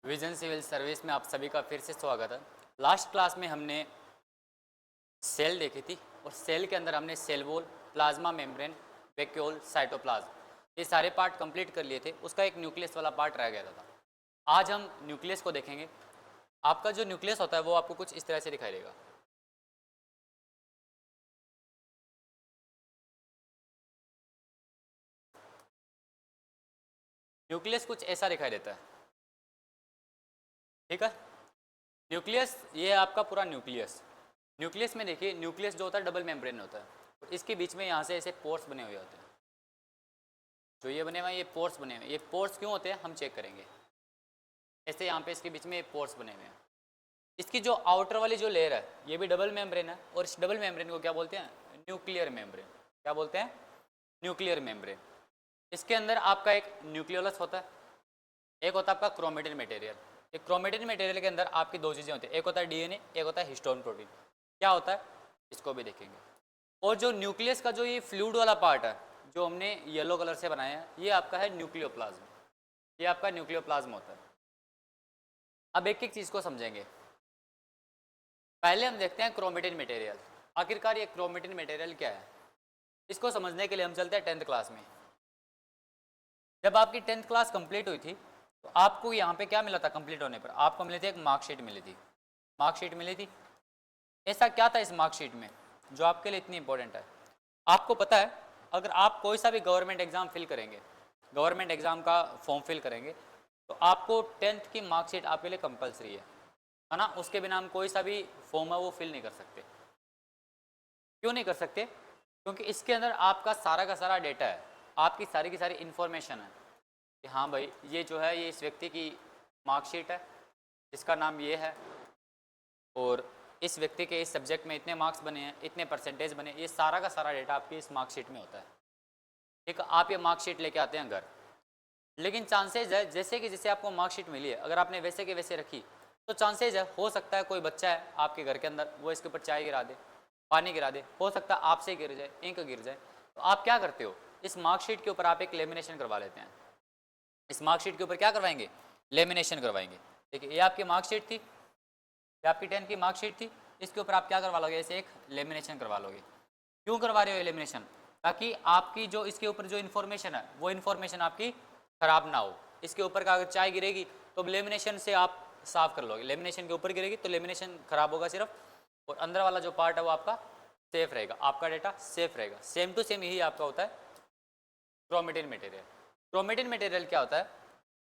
Vision civil service में आप सभी का फिर से स्वागत है। लास्ट क्लास में हमने सेल देखी थी और सेल के अंदर हमने cell wall, plasma membrane, vacuole, cytoplasm ये सारे पार्ट कंप्लीट कर लिए थे। उसका एक न्यूक्लियस वाला पार्ट रह गया था। आज हम न्यूक्लियस को देखेंगे। आपका जो न्यूक्लियस होता है वो आपको कुछ इस तरह से दिखाई देगा। न्यूक्लियस कुछ ऐसा दिखाई देता है, ठीक है। न्यूक्लियस ये है आपका पूरा न्यूक्लियस। न्यूक्लियस में देखिए, न्यूक्लियस जो होता है डबल मेम्ब्रेन होता है और इसके बीच में यहाँ से ऐसे पोर्स बने हुए होते हैं। जो ये बने हुए हैं, ये पोर्स बने हुए हैं। ये पोर्स क्यों होते हैं हम चेक करेंगे। ऐसे यहाँ पे इसके बीच में पोर्स बने हुए हैं। इसकी जो आउटर वाली जो लेयर है ये भी डबल मेम्ब्रेन है और इस डबल मेम्ब्रेन को क्या बोलते हैं? Nuclear membrane. क्या बोलते हैं? Nuclear membrane. इसके अंदर आपका एक न्यूक्लियोलस होता है, एक होता है आपका क्रोमेटिन मटेरियल। एक क्रोमेटिन मटेरियल के अंदर आपकी दो चीज़ें होती है, एक होता है डीएनए, एक होता है हिस्टोन प्रोटीन। क्या होता है इसको भी देखेंगे। और जो न्यूक्लियस का जो ये फ्लूइड वाला पार्ट है जो हमने येलो कलर से बनाया है, ये आपका है न्यूक्लियोप्लाज्म। ये आपका न्यूक्लियोप्लाज्म होता है। अब एक एक चीज़ को समझेंगे। पहले हम देखते हैं क्रोमेटिन मटेरियल। आखिरकार ये क्रोमेटिन मटेरियल क्या है, इसको समझने के लिए हम चलते हैं 10th क्लास में। जब आपकी 10th क्लास कंप्लीट हुई थी तो आपको यहाँ पे क्या मिला था? कंप्लीट होने पर आपको मिली थी एक मार्कशीट मिली थी। मार्कशीट मिली थी। ऐसा क्या था इस मार्कशीट में जो आपके लिए इतनी इंपॉर्टेंट है? आपको पता है, अगर आप कोई सा भी गवर्नमेंट एग्जाम फिल करेंगे, गवर्नमेंट एग्जाम का फॉर्म फिल करेंगे, तो आपको 10th की मार्कशीट आपके लिए कंपलसरी है ना। उसके बिना हम कोई सा भी फॉर्म है वो फिल नहीं कर सकते। क्यों नहीं कर सकते? क्योंकि इसके अंदर आपका सारा का सारा डेटा है, आपकी सारी की सारी इन्फॉर्मेशन है कि हाँ भाई ये जो है ये इस व्यक्ति की मार्कशीट है, इसका नाम ये है और इस व्यक्ति के इस सब्जेक्ट में इतने मार्क्स बने हैं, इतने परसेंटेज बने, ये सारा का सारा डेटा आपकी इस मार्कशीट में होता है। ठीक है, आप ये मार्कशीट लेके आते हैं घर। लेकिन चांसेज है जैसे कि जैसे आपको मार्कशीट मिली है, अगर आपने वैसे के वैसे रखी तो चांसेज है, हो सकता है कोई बच्चा है आपके घर के अंदर, वो इसके ऊपर चाय गिरा दे, पानी गिरा दे, हो सकता है आपसे गिर जाए, इंक गिर जाए। तो आप क्या करते हो, इस मार्कशीट के ऊपर आप एक लेमिनेशन करवा लेते हैं। इस मार्कशीट के ऊपर क्या करवाएंगे? लेमिनेशन करवाएंगे। देखिए ये आपकी मार्कशीट थी, ये आपकी 10th की मार्कशीट थी, इसके ऊपर आप क्या करवा लोगे? ऐसे एक लेमिनेशन करवा लोगे। क्यों करवा रहे हो ये लेमिनेशन? ताकि आपकी जो इसके ऊपर जो इन्फॉर्मेशन है वो इन्फॉर्मेशन आपकी खराब ना हो। इसके ऊपर का अगर चाय गिरेगी तो लेमिनेशन से आप साफ कर लोगे, लेमिनेशन के ऊपर गिरेगी तो लेमिनेशन खराब होगा सिर्फ, और अंदर वाला जो पार्ट है वो आपका सेफ रहेगा, आपका डेटा सेफ रहेगा। सेम टू सेम यही आपका होता है क्रोमेटिन मटेरियल। क्रोमेटिन मटेरियल क्या होता है?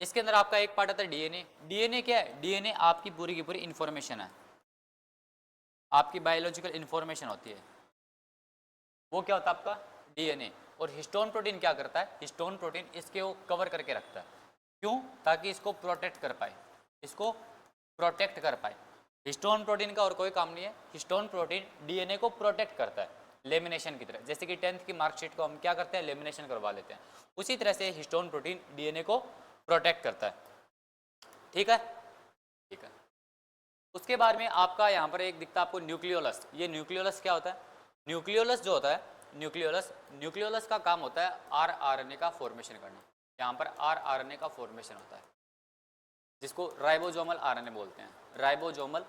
इसके अंदर आपका एक पार्ट आता है डीएनए। डीएनए क्या है? डीएनए आपकी पूरी की पूरी इंफॉर्मेशन है, आपकी बायोलॉजिकल इंफॉर्मेशन होती है, वो क्या होता है आपका डीएनए। और हिस्टोन प्रोटीन क्या करता है? हिस्टोन प्रोटीन इसके वो कवर करके रखता है। क्यों? ताकि इसको प्रोटेक्ट कर पाए, इसको प्रोटेक्ट कर पाए। हिस्टोन प्रोटीन का और कोई काम नहीं है, हिस्टोन प्रोटीन डीएनए को प्रोटेक्ट करता है लेमिनेशन की तरह। जैसे कि 10th की मार्कशीट को हम क्या करते हैं? लेमिनेशन करवा लेते हैं, उसी तरह से हिस्टोन प्रोटीन डीएनए को प्रोटेक्ट करता है। ठीक है, ठीक है। उसके बाद में आपका यहाँ पर एक दिखता है आपको न्यूक्लियोलस। ये न्यूक्लियोलस क्या होता है? न्यूक्लियोलस जो होता है, न्यूक्लियोलस का काम होता है आरआरएनए का फॉर्मेशन करना। यहाँ पर आरआरएनए का फॉर्मेशन होता है जिसको राइबोसोमल आरएनए बोलते हैं, राइबोसोमल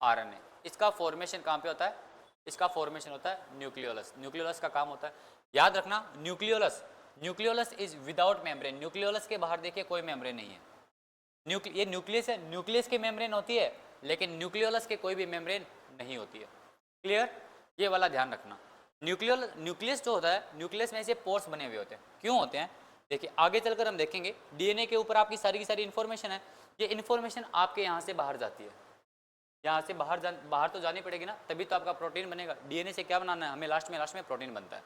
आरएनए। इसका फॉर्मेशन कहाँ पे होता है? इसका फॉर्मेशन होता है न्यूक्लियोलस। न्यूक्लियोलस का काम होता है, याद रखना, nucleolus is without membrane. Nucleolus के बाहर देखिए कोई मेम्ब्रेन नहीं है। ये न्यूक्लियस है, न्यूक्लियस की मेम्ब्रेन होती है, लेकिन न्यूक्लियोलस के कोई भी मेम्ब्रेन नहीं होती है। क्लियर? ये वाला ध्यान रखना। न्यूक्लियस जो होता है, न्यूक्लियस में ऐसे पोर्स बने हुए होते हैं। क्यों होते हैं? देखिए आगे चलकर हम देखेंगे। डीएनए के ऊपर आपकी सारी की सारी इन्फॉर्मेशन है, ये इन्फॉर्मेशन आपके यहाँ से बाहर जाती है। यहाँ से बाहर तो जानी पड़ेगी ना, तभी तो आपका प्रोटीन बनेगा। डीएनए से क्या बनाना है हमें? लास्ट में प्रोटीन बनता है।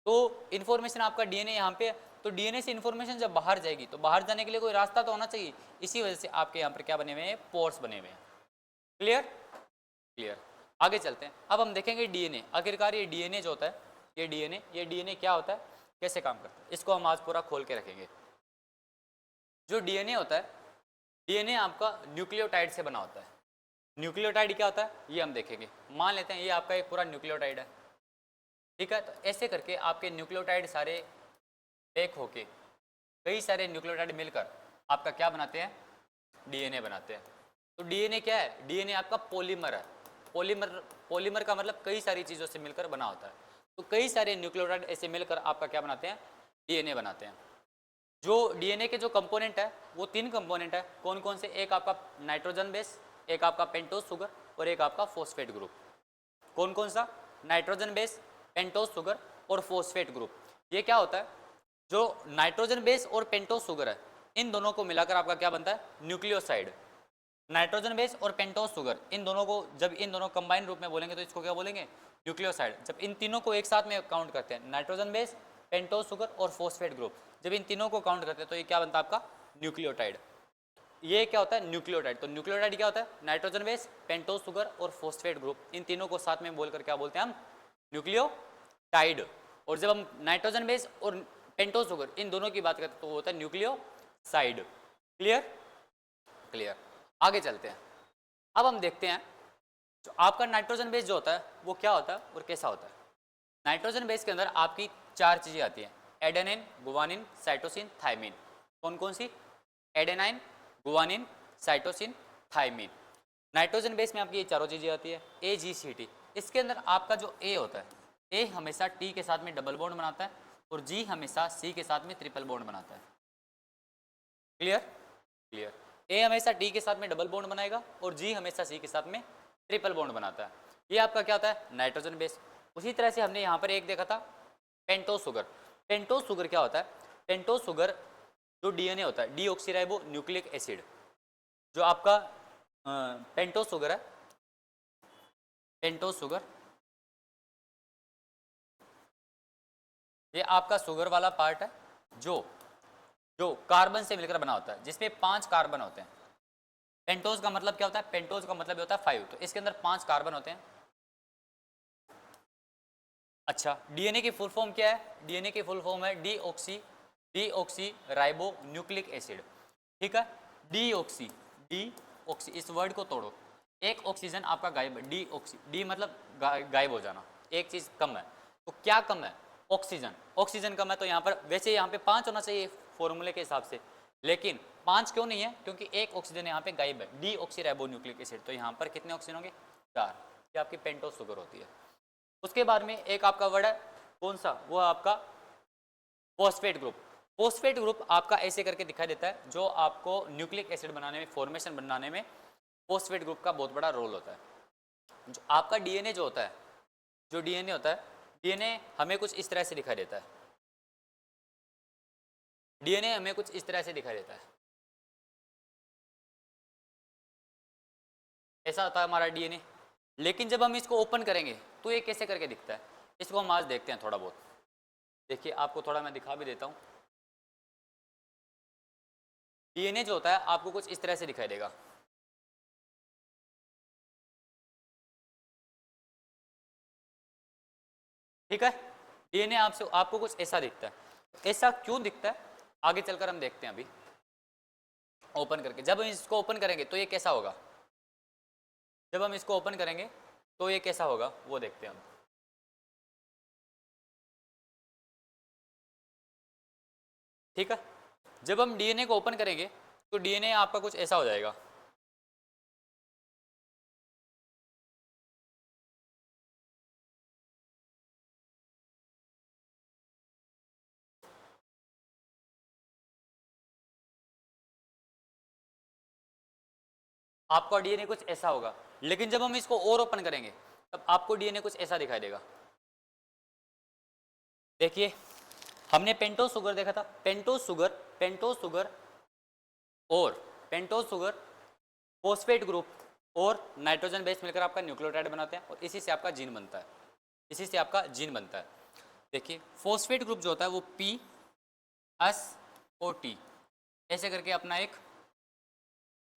तो इन्फॉर्मेशन आपका डीएनए यहाँ पे, तो डीएनए से इन्फॉर्मेशन जब बाहर जाएगी तो बाहर जाने के लिए कोई रास्ता तो होना चाहिए। इसी वजह से आपके यहाँ पर क्या बने हुए हैं? पोर्स बने हुए हैं। क्लियर? क्लियर। आगे चलते हैं। अब हम देखेंगे डीएनए। आखिरकार ये डीएनए जो होता है, ये डीएनए क्या होता है, कैसे काम करता है, इसको हम आज पूरा खोल के रखेंगे। जो डीएनए होता है, डीएनए आपका न्यूक्लियोटाइड से बना होता है। न्यूक्लियोटाइड क्या होता है ये हम देखेंगे। मान लेते हैं ये आपका एक पूरा न्यूक्लियोटाइड है, ठीक है। तो ऐसे करके आपके न्यूक्लियोटाइड सारे एक होके, कई सारे न्यूक्लियोटाइड मिलकर आपका क्या बनाते हैं, डीएनए बनाते हैं। तो डीएनए क्या है, डीएनए आपका पॉलीमर है। पॉलीमर का मतलब कई सारी चीज़ों से मिलकर बना होता है। तो कई सारे न्यूक्लियोटाइड ऐसे मिलकर आपका क्या बनाते हैं, डीएनए बनाते हैं। जो डीएनए के जो कंपोनेंट है वो 3 कंपोनेंट है। कौन कौन से, एक आपका नाइट्रोजन बेस, एक आपका पेंटोज शुगर और एक आपका फॉस्फेट ग्रुप। कौन कौन सा, नाइट्रोजन बेस, पेंटोज शुगर और फॉस्फेट ग्रुप। ये क्या होता है, जो नाइट्रोजन बेस और पेंटोज शुगर है इन दोनों को मिलाकर आपका क्या बनता है, न्यूक्लियोसाइड। नाइट्रोजन बेस और पेंटोज शुगर इन दोनों को जब इन दोनों कंबाइन रूप में बोलेंगे तो इसको क्या बोलेंगे, न्यूक्लियोसाइड। जब इन तीनों को एक साथ में काउंट करते हैं, नाइट्रोजन बेस, पेंटोज शुगर और फॉस्फेट ग्रुप, जब इन तीनों को काउंट करते हैं तो ये क्या बनता है आपका, न्यूक्लियोटाइड। ये क्या होता है, न्यूक्लियोटाइड। तो न्यूक्लियोटाइड क्या होता है, नाइट्रोजन बेस, पेंटोज शुगर और फॉस्फेट ग्रुप, इन तीनों को साथ में बोलकर क्या बोलते हैं हम, न्यूक्लियोटाइड। और जब हम नाइट्रोजन बेस और पेंटोज शुगर इन दोनों की बात करते हैं तो वो होता है न्यूक्लियोसाइड। Clear, clear. आगे चलते हैं। अब हम देखते हैं जो आपका नाइट्रोजन बेस जो होता है वो क्या होता है और कैसा होता है। नाइट्रोजन बेस के अंदर आपकी 4 चीजें आती हैं, एडेनिन, गुवानिन, साइटोसिन, थायमिन। कौन कौन सी, adenine, guanine, cytosine, thymine. Nitrogen base में आपकी ये चारों चीजें आती है, AGCT। इसके अंदर आपका जो ए होता है, ए हमेशा टी के साथ में डबल बॉन्ड बनाता है और जी हमेशा सी के साथ में ट्रिपल बॉन्ड बनाता है। Clear, clear. ए हमेशा टी के साथ में डबल बॉन्ड बनाएगा और जी हमेशा सी के साथ में ट्रिपल बॉन्ड बनाता है। ये आपका क्या होता है, नाइट्रोजन बेस। उसी तरह से हमने यहाँ पर एक देखा था पेंटोज शुगर। पेंटोज शुगर क्या होता है, पेंटोज शुगर जो डीएनए होता है, डीऑक्सीराइबो न्यूक्लिक एसिड। जो आपका पेंटोज शुगर है, पेंटोज शुगर ये आपका शुगर वाला पार्ट है जो जो कार्बन से मिलकर बना होता है, जिसमें 5 कार्बन होते हैं। पेंटोज का मतलब क्या होता है, पेंटोज का मतलब होता है 5, तो इसके अंदर 5 कार्बन होते हैं। अच्छा, डीएनए की फुल फॉर्म क्या है, डीएनए की फुल फॉर्म है डीऑक्सी राइबो न्यूक्लिक एसिड। ठीक है, डीऑक्सी, इस वर्ड को तोड़ो, एक ऑक्सीजन आपका गायब है, डीऑक्सी, डी मतलब गायब हो जाना, एक चीज कम है। तो क्या कम है, ऑक्सीजन, ऑक्सीजन कम है। तो यहाँ पर वैसे यहाँ पे 5 होना चाहिए फॉर्मूले के हिसाब से, लेकिन 5 क्यों नहीं है, क्योंकि एक ऑक्सीजन यहाँ पे गायब है, डीऑक्सी राइबो न्यूक्लिक एसिड। तो यहाँ पर कितने ऑक्सीजन होंगे, 4। ये आपकी पेंटोज शुगर होती है। उसके बाद में एक आपका वर्ड है, कौन सा, वो आपका फॉस्फेट ग्रुप। फॉस्फेट ग्रुप आपका ऐसे करके दिखाई देता है, जो आपको न्यूक्लिक एसिड बनाने में, फॉर्मेशन बनाने में फॉस्फेट ग्रुप का बहुत बड़ा रोल होता है। जो आपका डीएनए जो होता है, जो डीएनए होता है, डीएनए हमें कुछ इस तरह से दिखाई देता है, डीएनए हमें कुछ इस तरह से दिखाई देता है। ऐसा होता है हमारा डीएनए। लेकिन जब हम इसको ओपन करेंगे तो ये कैसे करके दिखता है, इसको हम आज देखते हैं थोड़ा बहुत। देखिए आपको थोड़ा मैं दिखा भी देता हूँ। डीएनए जो होता है आपको कुछ इस तरह से दिखाई देगा। ठीक है, डीएनए आपको कुछ ऐसा दिखता है। ऐसा क्यों दिखता है, आगे चलकर हम देखते हैं। अभी ओपन करके, जब हम इसको ओपन करेंगे तो ये कैसा होगा, जब हम इसको ओपन करेंगे तो ये कैसा होगा वो देखते हैं हम। ठीक है, जब हम डीएनए को ओपन करेंगे तो डीएनए आपका कुछ ऐसा हो जाएगा। आपका डीएनए कुछ ऐसा होगा, लेकिन जब हम इसको और ओपन करेंगे तब आपको डीएनए कुछ ऐसा दिखाई देगा। देखिए हमने पेंटोज शुगर देखा था, पेंटोज शुगर और पेंटोज शुगर, फॉस्फेट ग्रुप और नाइट्रोजन बेस मिलकर आपका न्यूक्लियोटाइड बनाते हैं और इसी से आपका जीन बनता है, इसी से आपका जीन बनता है। देखिए फॉस्फेट ग्रुप जो होता है वो PSOT ऐसे करके अपना एक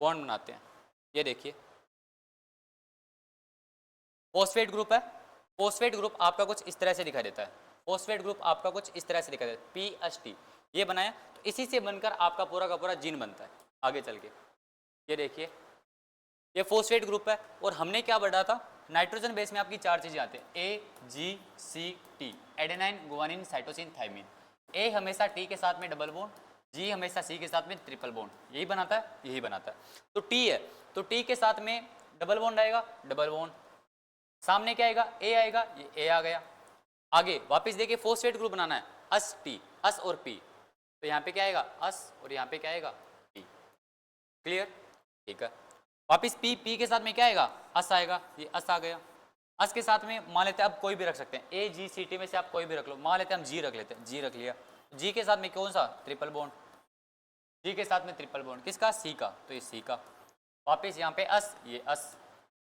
बॉन्ड बनाते हैं। ये देखिए फॉस्फेट ग्रुप है, फॉस्फेट ग्रुप आपका कुछ इस तरह से दिखाई देता है, फॉस्फेट ग्रुप आपका कुछ इस तरह से दिखाई देता है, PST ये बनाया, तो इसी से बनकर आपका पूरा का पूरा जीन बनता है आगे चल के। ये देखिए ये फॉस्फेट ग्रुप है और हमने क्या बढ़ा था, नाइट्रोजन बेस में आपकी 4 चीजें आती है, AGCT, adenine, guanine, cytosine, thiamine. ए हमेशा टी के साथ में डबल बॉन्ड, जी हमेशा सी के साथ में ट्रिपल बॉन्ड, यही बनाता है, यही बनाता है। तो टी है, तो टी के साथ में डबल बॉन्ड आएगा, डबल बॉन्ड, सामने क्या आएगा, ए आएगा, ये ए आ गया। आगे वापस देखिए फॉस्फेट ग्रुप बनाना है, अस टी, अस और पी, तो यहाँ पे क्या आएगा अस और यहाँ पे क्या आएगा पी। क्लियर, ठीक है। वापस पी, पी के साथ में क्या आएगा अस आएगा, ये अस आ गया। अस के साथ में मान लेते हैं, अब कोई भी रख सकते हैं, ए जी सी टी में से आप कोई भी रख लो, मान लेते हैं हम जी रख लेते हैं, जी रख लिया। जी के साथ में कौन सा ट्रिपल बॉन्ड, जी के साथ में ट्रिपल बॉन्ड किसका, सी का, तो ये सी का। वापस यहाँ पे अस, ये अस,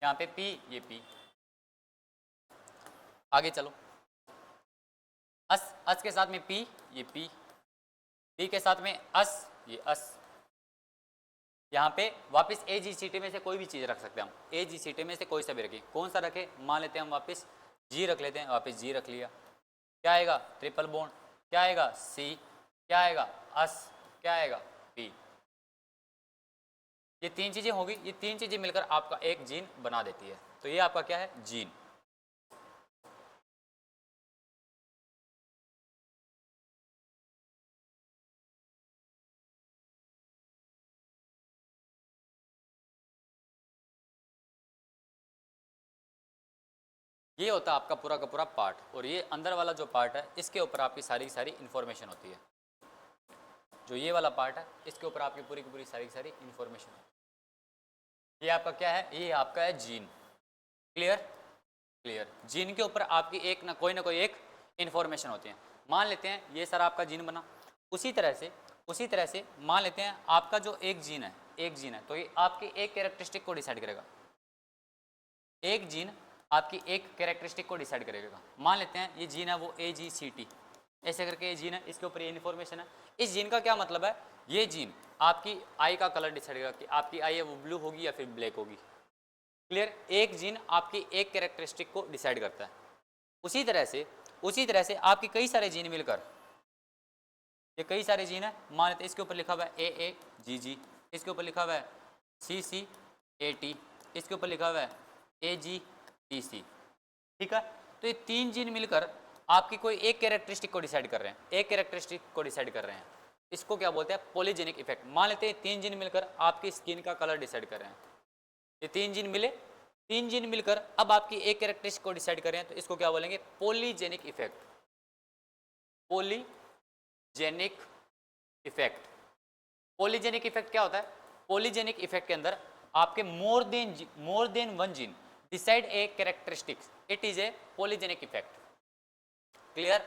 यहाँ पे पी, ये पी। आगे चलो, अस, अस के साथ में पी, ये पी, पी के साथ में अस, ये अस। यहाँ पे वापस ए जी सी टी में से कोई भी चीज़ रख सकते हैं हम, ए जी सी टी में से कोई सा भी रखें, कौन सा रखें, मान लेते हैं हम वापस जी रख लेते हैं, वापस जी रख लिया। क्या आएगा ट्रिपल बॉन्ड, क्या आएगा सी, क्या आएगा अस, क्या आएगा पी। ये तीन चीज़ें होगी, ये तीन चीज़ें मिलकर आपका एक जीन बना देती है, तो ये आपका क्या है जीन। ये होता है आपका पूरा का पूरा पार्ट, और ये अंदर वाला जो पार्ट है इसके ऊपर आपकी सारी की सारी इन्फॉर्मेशन होती है। जो ये वाला पार्ट है इसके ऊपर आपकी पूरी की पूरी सारी की सारी इन्फॉर्मेशन होती है। ये आपका क्या है, ये आपका है जीन। Clear, clear. जीन के ऊपर आपकी एक ना कोई एक इन्फॉर्मेशन होती है। मान लेते हैं ये सर आपका जीन बना, उसी तरह से मान लेते हैं आपका जो एक जीन है, एक जीन है, तो ये आपकी एक कैरेक्टरिस्टिक को डिसाइड करेगा। एक जीन आपकी एक कैरेक्टरिस्टिक को डिसाइड करेगा। मान लेते हैं ये जीन है वो ए जी सी टी, ऐसे करके ये जीन है, इसके ऊपर ये इन्फॉर्मेशन है। इस जीन का क्या मतलब है, ये जीन आपकी आई का कलर डिसाइड करेगा कि आपकी आई है वो ब्लू होगी या फिर ब्लैक होगी। क्लियर, एक जीन आपकी एक कैरेक्टरिस्टिक को डिसाइड करता है। उसी तरह से आपके कई सारे जीन मिलकर, ये कई सारे जीन है, मान लेते हैं इसके ऊपर लिखा हुआ है ए जी जी, इसके ऊपर लिखा हुआ है सी सी ए टी, इसके ऊपर लिखा हुआ है ए जी टी सी। ठीक है, तो ये तीन जीन मिलकर आपकी कोई एक कैरेक्टरिस्टिक को डिसाइड कर रहे हैं, एक कैरेक्टरिस्टिक को डिसाइड कर रहे हैं। इसको क्या बोलते हैं, पॉलीजेनिक इफेक्ट। मान लेते हैं तीन जीन मिलकर आपकी स्किन का कलर डिसाइड कर रहे हैं। ये तीन जीन मिले, तीन जीन मिलकर अब आपकी एक कैरेक्टरिस्टिक को डिसाइड कर रहे हैं, तो इसको क्या बोलेंगे, polygenic effect. Polygenic effect. Polygenic effect क्या होता है, पॉलीजेनिक इफेक्ट के अंदर आपके more than one gene decide A characteristics, it is a polygenic effect. Clear,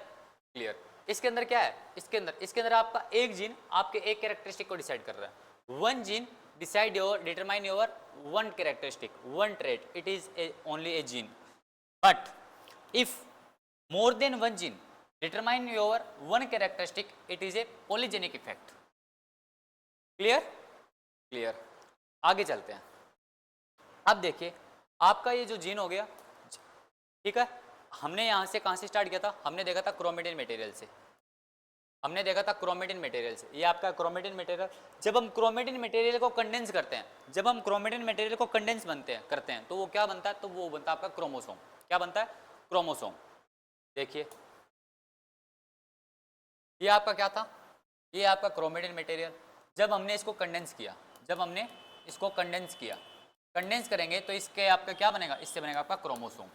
clear. इसके अंदर क्या है, इसके अंदर आपका एक जीन आपके एक कैरेक्टरिस्टिक को डिसाइड कर रहा है। One gene decide your determine your one characteristic, one trait, it is only A gene. But if more than one gene determine your one characteristic, it is a polygenic effect. Clear, clear. आगे चलते हैं। अब देखिए आपका ये जो gene हो गया, ठीक है, हमने यहाँ से कहाँ से स्टार्ट किया था, हमने देखा था क्रोमेटिन मटेरियल से, हमने देखा था क्रोमेटिन मटेरियल से। ये आपका क्रोमेटिन मटेरियल, जब हम क्रोमेटिन मटेरियल को कंडेंस करते हैं, जब हम क्रोमेटिन मटेरियल को कंडेंस करते हैं तो वो क्या बनता है, तो वो बनता है आपका क्रोमोसोम। क्या बनता है, क्रोमोसोम। देखिए ये आपका क्या था, ये आपका क्रोमेटिन मटेरियल। जब हमने इसको कंडेंस किया, जब हमने इसको कंडेंस किया, कंडेंस करेंगे तो इसके आपका क्या बनेगा, इससे बनेगा आपका क्रोमोसोम।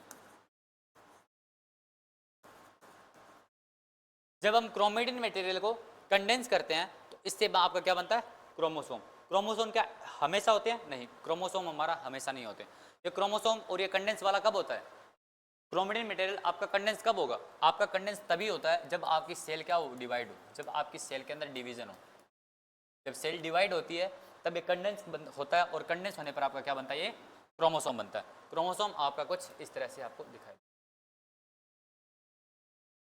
जब हम क्रोमेटिन मटेरियल को कंडेंस करते हैं तो इससे आपका क्या बनता है, क्रोमोसोम। क्रोमोसोम क्या हमेशा होते हैं, नहीं, क्रोमोसोम हमारा हमेशा नहीं होते। ये क्रोमोसोम और ये कंडेंस वाला कब होता है, क्रोमेटिन मटेरियल आपका कंडेंस कब होगा, आपका कंडेंस तभी होता है जब आपकी सेल क्या हो, डिवाइड हो, जब आपकी सेल के अंदर डिवीजन हो। जब सेल डिवाइड होती है तब ये कंडेंस होता है, और कंडेंस होने पर आपका क्या बनता है, ये क्रोमोसोम बनता है। क्रोमोसोम आपका कुछ इस तरह से आपको दिखाई,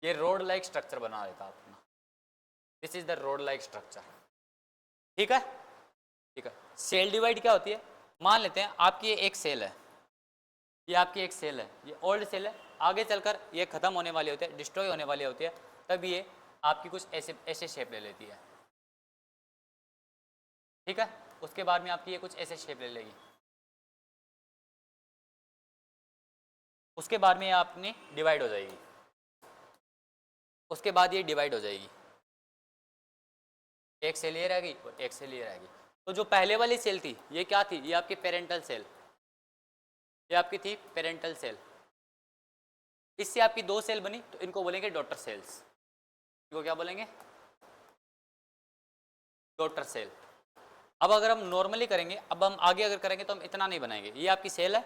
ये रोड लाइक स्ट्रक्चर बना देता है अपना। This is the road like structure. ठीक है, ठीक है। सेल डिवाइड क्या होती है, मान लेते हैं आपकी ये एक सेल है, ये आपकी एक सेल है, ये ओल्ड सेल है, आगे चलकर ये खत्म होने वाली होती है, डिस्ट्रॉय होने वाली होती है, तब ये आपकी कुछ ऐसे शेप ले लेती है। ठीक है, उसके बाद में आपकी ये कुछ ऐसे शेप ले लेगी, उसके बाद में ये आपने डिवाइड हो जाएगी, उसके बाद ये डिवाइड हो जाएगी। एक सेल ये रहेगी और एक सेल ये रहेगी। तो जो पहले वाली सेल थी ये क्या थी, ये आपकी पेरेंटल सेल, ये आपकी थी पेरेंटल सेल। इससे आपकी दो सेल बनी तो इनको बोलेंगे डॉटर सेल्स। इनको क्या बोलेंगे, डॉटर सेल। अब अगर हम नॉर्मली करेंगे, अब हम आगे अगर करेंगे तो हम इतना नहीं बनाएंगे, ये आपकी सेल है,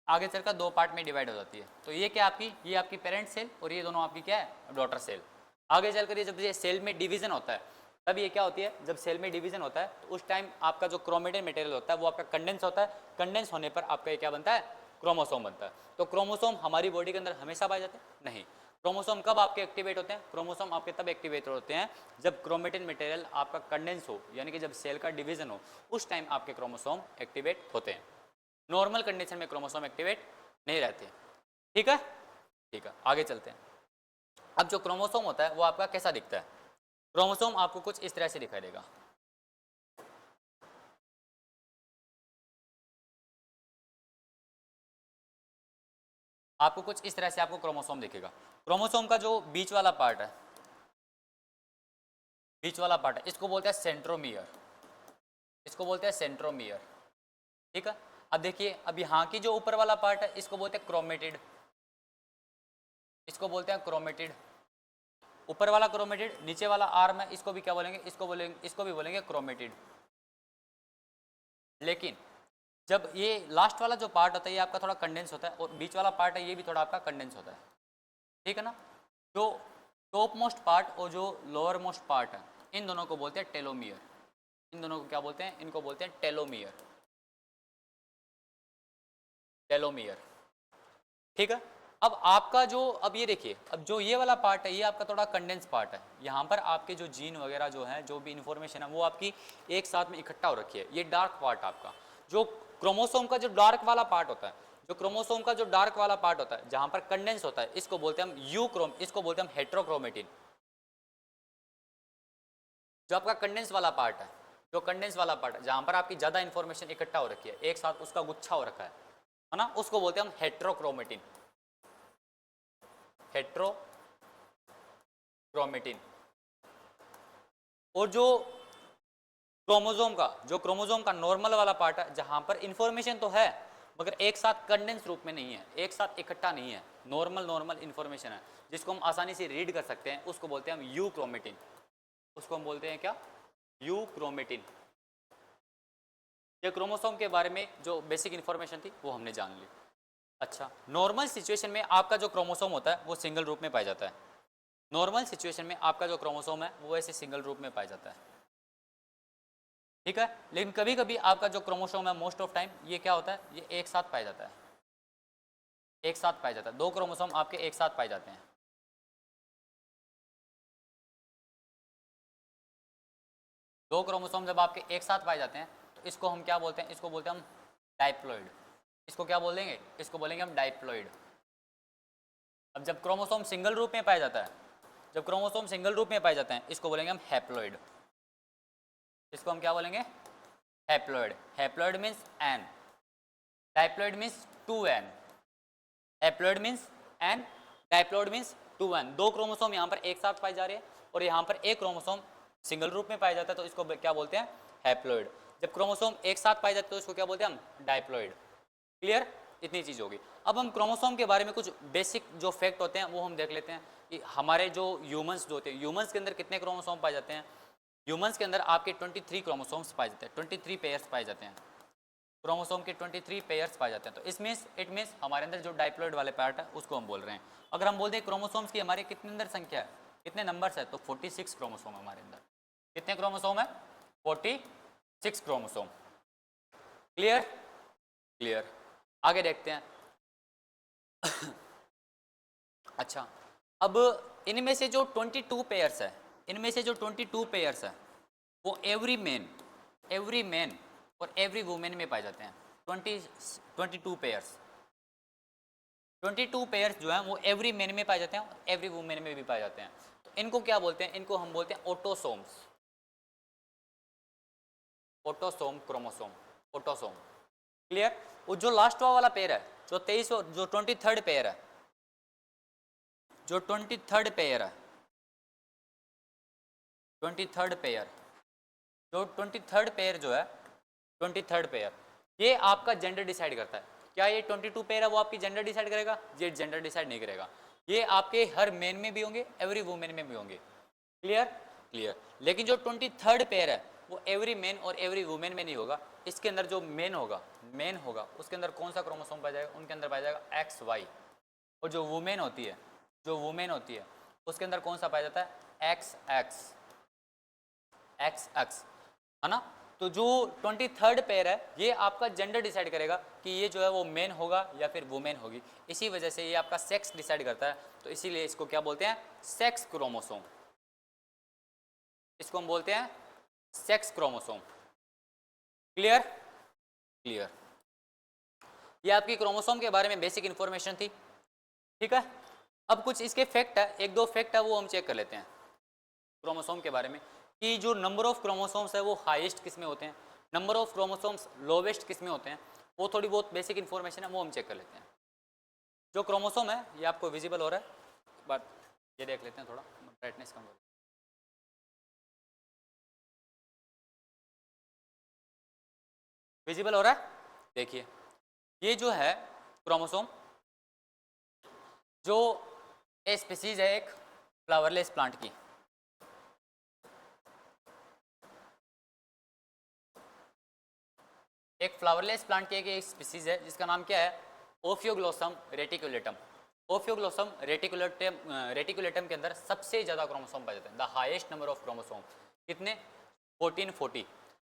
आगे चलकर दो पार्ट में डिवाइड हो जाती है। तो ये क्या आपकी, ये आपकी पेरेंट सेल और ये दोनों आपकी क्या है, डॉटर सेल। आगे चलकर ये जब ये सेल में डिवीजन होता है तब ये क्या होती है, जब सेल में डिवीजन होता है तो उस टाइम आपका जो क्रोमेटिन मटेरियल होता है वो आपका कंडेंस होता है। कंडेंस होने पर आपका ये क्या बनता है, क्रोमोसोम बनता है। तो क्रोमोसोम हमारी बॉडी के अंदर हमेशा पाए जाते हैं नहीं। क्रोमोसोम कब आपके एक्टिवेट होते हैं, क्रोमोसोम आपके तब एक्टिवेट होते हैं जब क्रोमेटिन मटेरियल आपका कंडेंस हो, यानी कि जब सेल का डिवीजन हो, उस टाइम आपके क्रोमोसोम एक्टिवेट होते हैं। नॉर्मल कंडीशन में क्रोमोसोम एक्टिवेट नहीं रहते। ठीक है, ठीक है, आगे चलते हैं। अब जो क्रोमोसोम होता है वो आपका कैसा दिखता है, क्रोमोसोम आपको कुछ इस तरह से दिखाई देगा। आपको कुछ इस तरह से आपको क्रोमोसोम दिखेगा। क्रोमोसोम का जो बीच वाला पार्ट है, बीच वाला पार्ट है, इसको बोलते हैं सेंट्रोमियर, इसको बोलते हैं सेंट्रोमियर। ठीक है, अब देखिए, अब यहाँ की जो ऊपर वाला पार्ट है इसको बोलते हैं क्रोमेटिड, इसको बोलते हैं क्रोमेटिड। ऊपर वाला क्रोमेटिड, नीचे वाला आर्म है, इसको भी क्या बोलेंगे, इसको भी बोलेंगे क्रोमेटिड। लेकिन जब ये लास्ट वाला जो पार्ट होता है ये आपका थोड़ा कंडेंस होता है और बीच वाला पार्ट है ये भी थोड़ा आपका कंडेंस होता है। ठीक है ना, जो टॉप मोस्ट पार्ट और जो लोअर मोस्ट पार्ट है इन दोनों को बोलते हैं टेलोमियर। इन दोनों को क्या बोलते हैं, इनको बोलते हैं टेलोमियर, टेलोमियर। ठीक है, अब आपका जो, अब ये देखिए, अब जो ये वाला पार्ट है ये आपका थोड़ा कंडेंस पार्ट है। यहाँ पर आपके जो जीन वगैरह जो है, जो भी इंफॉर्मेशन है वो आपकी एक साथ में इकट्ठा हो रखी है। ये डार्क पार्ट आपका, जो क्रोमोसोम का जो डार्क वाला पार्ट होता है, जो क्रोमोसोम का जो डार्क वाला पार्ट होता है जहाँ पर कंडेंस होता है, इसको बोलते हैं हम यूक्रोम, इसको बोलते हैं हम हेट्रोक्रोमेटिन। जो आपका कंडेंस वाला पार्ट है, जो कंडेंस वाला पार्ट है जहाँ पर आपकी ज़्यादा इंफॉर्मेशन इकट्ठा हो रखी है, एक साथ उसका गुच्छा हो रखा है ना, उसको बोलते हैं हम हेट्रोक्रोमेटिन, हेट्रोक्रोमेटिन। और जो क्रोमोसोम का नॉर्मल वाला पार्ट है जहां पर इंफॉर्मेशन तो है मगर एक साथ कंडेंस रूप में नहीं है, एक साथ इकट्ठा नहीं है, नॉर्मल इंफॉर्मेशन है जिसको हम आसानी से रीड कर सकते हैं, उसको बोलते हैं हम यूक्रोमेटिन। उसको हम बोलते हैं क्या, यूक्रोमेटिन। ये क्रोमोसोम के बारे में जो बेसिक इंफॉर्मेशन थी वो हमने जान ली। अच्छा, नॉर्मल सिचुएशन में आपका जो क्रोमोसोम होता है वो सिंगल रूप में पाया जाता है। नॉर्मल सिचुएशन में आपका जो क्रोमोसोम है वो ऐसे सिंगल रूप में पाया जाता है। ठीक है, लेकिन कभी कभी आपका जो क्रोमोसोम है मोस्ट ऑफ टाइम ये क्या होता है, ये एक साथ पाया जाता है, एक साथ पाया जाता है, दो क्रोमोसोम आपके एक साथ पाए जाते हैं। दो क्रोमोसोम जब आपके एक साथ पाए जाते हैं तो इसको हम क्या बोलते हैं, इसको बोलते हैं हम डाइप्लॉइड। इसको क्या बोलेंगे, इसको बोलेंगे हम डाइप्लॉइड। अब जब क्रोमोसोम सिंगल रूप में पाया जाता है, जब क्रोमोसोम सिंगल रूप में पाए जाते हैं इसको बोलेंगे हम हैप्लॉइड। इसको हम क्या बोलेंगे, haploid. Haploid means N, diploid means 2n। Haploid means N, diploid means 2n। दो क्रोमोसोम यहाँ पर एक साथ पाए जा रहे हैं और यहाँ पर एक क्रोमोसोम सिंगल रूप में पाया जाता है तो इसको क्या बोलते हैं, हैप्लॉइड। जब क्रोमोसोम एक साथ पाए जाते हैं तो इसको क्या बोलते हैं हम, डाइप्लॉइड। क्लियर, इतनी चीज होगी। अब हम क्रोमोसोम के बारे में कुछ बेसिक जो फैक्ट होते हैं वो हम देख लेते हैं कि हमारे जो ह्यूमंस जो होते हैं, ह्यूमंस के अंदर कितने क्रोमोसोम पाए जाते हैं। ह्यूमंस के अंदर आपके 23 क्रोमोसोम्स पाए जाते हैं, 23 पेयर्स पाए जाते हैं, क्रोमोसोम के 23 पेयर्स पाए जाते हैं। तो इसमें इट मीन्स हमारे अंदर जो डाइप्लॉइड वाले पार्ट है उसको हम बोल रहे हैं। अगर हम बोल दें क्रोमोसोम्स की हमारे कितने अंदर संख्या है, कितने नंबर्स है, तो 46 क्रोमोसोम हमारे अंदर। कितने क्रोमोसोम है, 46 क्रोमोसोम। क्लियर, क्लियर, आगे देखते हैं। अच्छा, अब इनमें से जो 22 पेयर्स है, इनमें से जो 22 पेयर्स है वो एवरी मैन और एवरी वुमेन में पाए जाते हैं। 22 पेयर्स, 22 पेयर्स जो हैं वो एवरी मैन में पाए जाते हैं और एवरी वुमेन में भी पाए जाते हैं। तो इनको क्या बोलते हैं, इनको हम बोलते हैं autosomes, autosome chromosome, autosome. Clear, वो जो लास्ट वाला पेयर है, जो 23 जो 23rd पेयर है, जो 23rd पेयर है 23rd पेयर, जो 23rd पेयर जो है 23rd पेयर, ये आपका जेंडर डिसाइड करता है। क्या ये 22 पेयर है वो आपकी जेंडर डिसाइड करेगा? ये जेंडर डिसाइड नहीं करेगा। ये आपके हर मेन में भी होंगे, एवरी वुमेन में भी होंगे। क्लियर? क्लियर। लेकिन जो 23rd पेयर है वो एवरी मेन और एवरी वुमेन में नहीं होगा। इसके अंदर जो मेन होगा उसके अंदर कौन सा क्रोमोसोम पाया जाएगा? उनके अंदर पाया जाएगा XY। और जो वुमेन होती है उसके अंदर कौन सा पाया जाता है? XX, है ना? तो जो 23rd पेयर है ये आपका जेंडर डिसाइड करेगा कि ये जो है वो मेन होगा या फिर वुमेन होगी। इसी वजह से ये आपका सेक्स डिसाइड करता है। तो इसीलिए इसको क्या बोलते हैं? Sex chromosome. इसको हम बोलते हैं सेक्स क्रोमोसोम। क्लियर? क्लियर। ये आपकी क्रोमोसोम के बारे में बेसिक इंफॉर्मेशन थी। ठीक है, अब कुछ इसके फैक्ट है, एक दो फैक्ट है वो हम चेक कर लेते हैं क्रोमोसोम के बारे में, कि जो नंबर ऑफ क्रोमोसोम्स है वो हाईएस्ट किस में होते हैं, नंबर ऑफ क्रोमोसोम्स लोवेस्ट किस में होते हैं। वो थोड़ी बहुत बेसिक इंफॉर्मेशन है वो हम चेक कर लेते हैं। जो क्रोमोसोम है ये आपको विजिबल हो रहा है, बट ये देख लेते हैं, थोड़ा ब्राइटनेस कम हो। विजिबल हो रहा है? देखिए ये जो है क्रोमोसोम, जो ए स्पीसीज है एक फ्लावरलेस प्लांट की, एक फ्लावरलेस प्लांट की एक स्पीसीज है जिसका नाम क्या है? ओफियोग्लोसम रेटिकुलेटम। ओफियोग्लोसम रेटिकुलेटम के अंदर सबसे ज्यादा क्रोमोसोम पाए जाते हैं। The highest number of chromosome कितने? 1440,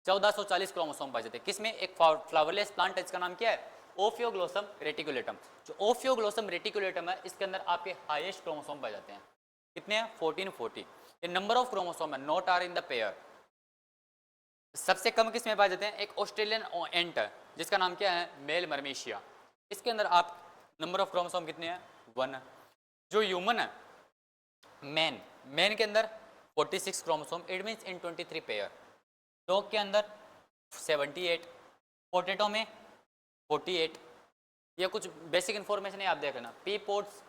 1440 क्रोमोसोम पाए जाते हैं। किसमें? एक फ्लावरलेस प्लांट है जिसका नाम क्या है? ओफियोग्लोसम रेटिकुलेटम। जो ओफियोग्लोसम रेटिकुलेटम है इसके अंदर आपके हाईएस्ट क्रोमोसोम पाए जाते हैं। कितने हैं? 1440। ये नंबर ऑफ क्रोमोसोम है, not are in the pair. सबसे कम किस में पाए जाते हैं? एक ऑस्ट्रेलियन एंट है जिसका नाम क्या है? मेल मर्मेशिया। इसके अंदर आप नंबर ऑफ क्रोमोसोम कितने हैं? 1 है। जो ह्यूमन है मैन के अंदर 46 chromosome, it means in 23 pair. Dog के अंदर 78, पोटैटो में 48। ये कुछ बेसिक इंफॉर्मेशन है, आप देख लेना। पी पोट्स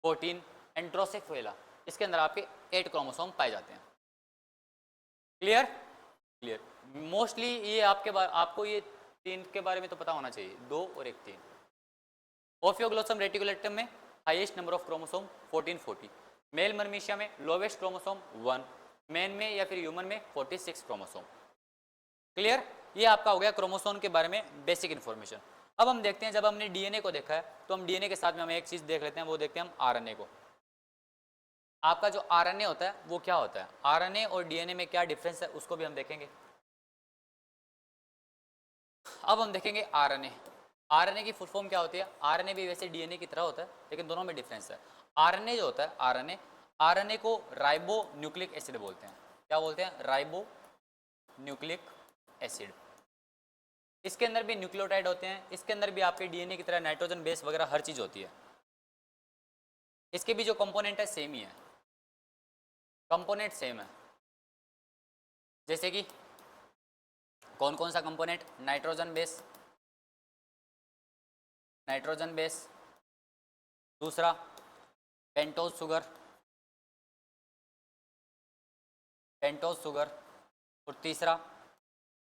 14 एंड ड्रोसोफिला, इसके अंदर आपके 8 क्रोमोसोम पाए जाते हैं। क्लियर? क्लियर। मोस्टली ये आपको ये 3 के बारे में तो पता होना चाहिए, 2 और एक 3। ओफियोग्लोसम रेटिकुलेटम में highest number of chromosome 1440, male myrmecia में लोवेस्ट क्रोमोसोम 1, मैन में या फिर ह्यूमन में 46 क्रोमोसोम। क्लियर? ये आपका हो गया क्रोमोसोम के बारे में बेसिक इन्फॉर्मेशन। अब हम देखते हैं, जब हमने डीएनए को देखा है तो हम डीएनए के साथ में हम एक चीज देख लेते हैं, वो देखते हैं हम आरएनए को। आपका जो आरएनए होता है वो क्या होता है, आरएनए और डीएनए में क्या डिफरेंस है उसको भी हम देखेंगे। अब हम देखेंगे आरएनए। आरएनए की फुल फॉर्म क्या होती है? आरएनए भी वैसे डीएनए की तरह होता है लेकिन दोनों में डिफरेंस है। आरएनए जो होता है आरएनए को राइबो न्यूक्लिक एसिड बोलते हैं। क्या बोलते हैं? Ribo nucleic acid. इसके अंदर भी न्यूक्लियोटाइड होते हैं, इसके अंदर भी आपके डीएनए की तरह नाइट्रोजन बेस वगैरह हर चीज होती है। इसके भी जो कंपोनेंट है सेम ही है, कंपोनेंट सेम है। जैसे कि कौन कौन सा कंपोनेंट? नाइट्रोजन बेस, दूसरा पेंटोज शुगर, और तीसरा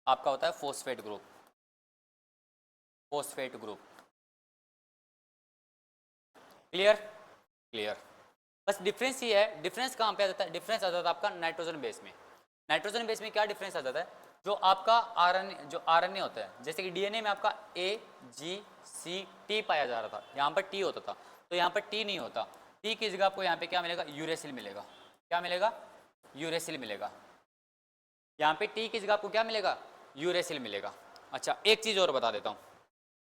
आपका होता है फॉस्फेट ग्रुप। क्लियर? क्लियर। बस डिफरेंस ये है, डिफरेंस कहाँ पे आ जाता है? डिफरेंस आ जाता है आपका नाइट्रोजन बेस में। नाइट्रोजन बेस में क्या डिफरेंस आ जाता है? जो आपका आरएनए होता है, जैसे कि डीएनए में आपका AGCT पाया जा रहा था, यहाँ पर T होता था, तो यहाँ पर T नहीं होता। T की जगह आपको यहाँ पे क्या मिलेगा? यूरेसिल मिलेगा। क्या मिलेगा? यूरेसिल मिलेगा। यहाँ पे T की जगह आपको क्या मिलेगा? यूरेसिल मिलेगा। अच्छा, एक चीज और बता देता हूँ,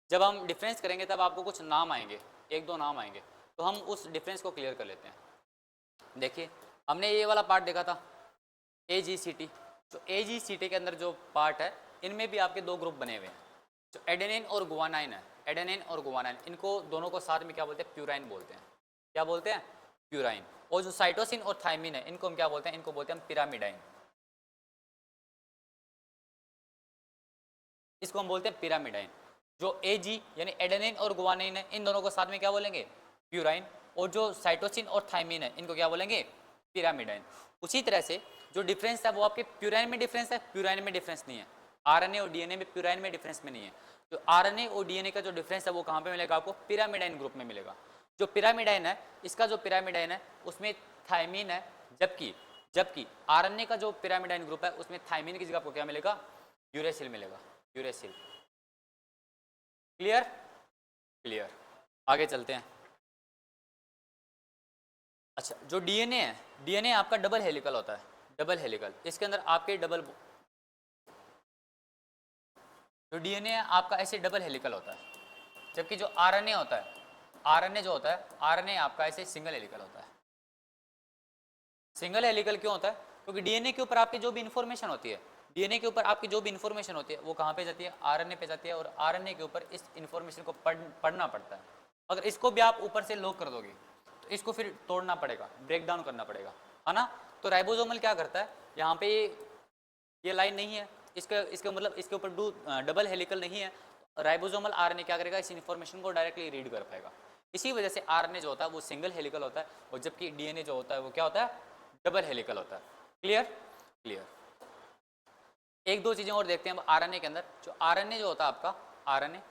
जब हम डिफरेंस करेंगे तब आपको कुछ नाम आएंगे, एक दो नाम आएंगे, तो हम उस डिफरेंस को क्लियर कर लेते हैं। देखिए हमने ये वाला पार्ट देखा था AGCT, तो AGCT के अंदर जो पार्ट है इनमें भी आपके 2 ग्रुप बने हुए हैं, जो एडेनिन और गुआनाइन है। एडेनिन और गुआनाइन, इनको दोनों को साथ में क्या बोलते हैं? प्यूराइन बोलते हैं। क्या बोलते हैं? प्यूराइन। और जो साइटोसिन और थायमिन है इनको हम क्या बोलते हैं? इनको बोलते हैं पिरामिडाइन। इसको हम बोलते हैं पिरामिडाइन। जो AG यानी एडेनिन और गुआनाइन है इन दोनों को साथ में क्या बोलेंगे? प्यूराइन। और जो साइटोसिन और थायमिन है इनको क्या बोलेंगे? पिरामिडाइन। उसी तरह से जो डिफरेंस है वो आपके प्यूराइन में डिफरेंस है, प्यूराइन में डिफरेंस नहीं है। आरएनए और डीएनए में प्यूराइन में डिफरेंस में नहीं है। तो आरएनए और डीएनए का जो डिफरेंस है वो कहाँ पे मिलेगा आपको? पिरामिडाइन ग्रुप में मिलेगा। जो पिरामिडाइन है, इसका जो पिरामिडाइन है उसमें थायमीन है, जबकि आरएनए का जो पिरामिडाइन ग्रुप है उसमें थायमीन की जगह आपको क्या मिलेगा? यूरेसिल मिलेगा, यूरेसिल। क्लियर? क्लियर। आगे चलते हैं। अच्छा, जो डीएनए है, डीएनए आपका डबल हेलिकल होता है, डबल हेलिकल। इसके अंदर आपके जो डीएनए है आपका ऐसे डबल हेलिकल होता है, जबकि जो आरएनए होता है, आरएनए जो होता है, आरएनए आपका ऐसे सिंगल हेलिकल होता है। सिंगल हेलिकल क्यों होता है? क्योंकि डीएनए के ऊपर आपकी जो भी इंफॉर्मेशन होती है, डीएनए के ऊपर आपकी जो भी इंफॉर्मेशन होती है वो कहाँ पे जाती है? आरएनए पे जाती है, और आरएनए के ऊपर इस इंफॉर्मेशन को पढ़ना पड़ता है। अगर इसको भी आप ऊपर से लॉक कर दोगे तो इसको फिर तोड़ना पड़ेगा, ब्रेक डाउन करना पड़ेगा, है ना? तो राइबोसोमल क्या करता है, यहाँ पे ये लाइन नहीं है, इसका मतलब इसके ऊपर डबल हेलिकल नहीं है। राइबोसोमल आरएनए क्या करेगा? इस इंफॉर्मेशन को डायरेक्टली रीड कर पाएगा। इसी वजह से आरएनए जो होता है वो सिंगल हेलिकल होता है, और जबकि डीएनए जो होता है वो क्या होता है? डबल हेलिकल होता है। क्लियर? क्लियर। एक दो चीजें और देखते हैं अब आरएनए के अंदर। जो आरएनए जो होता है आपका, आरएनए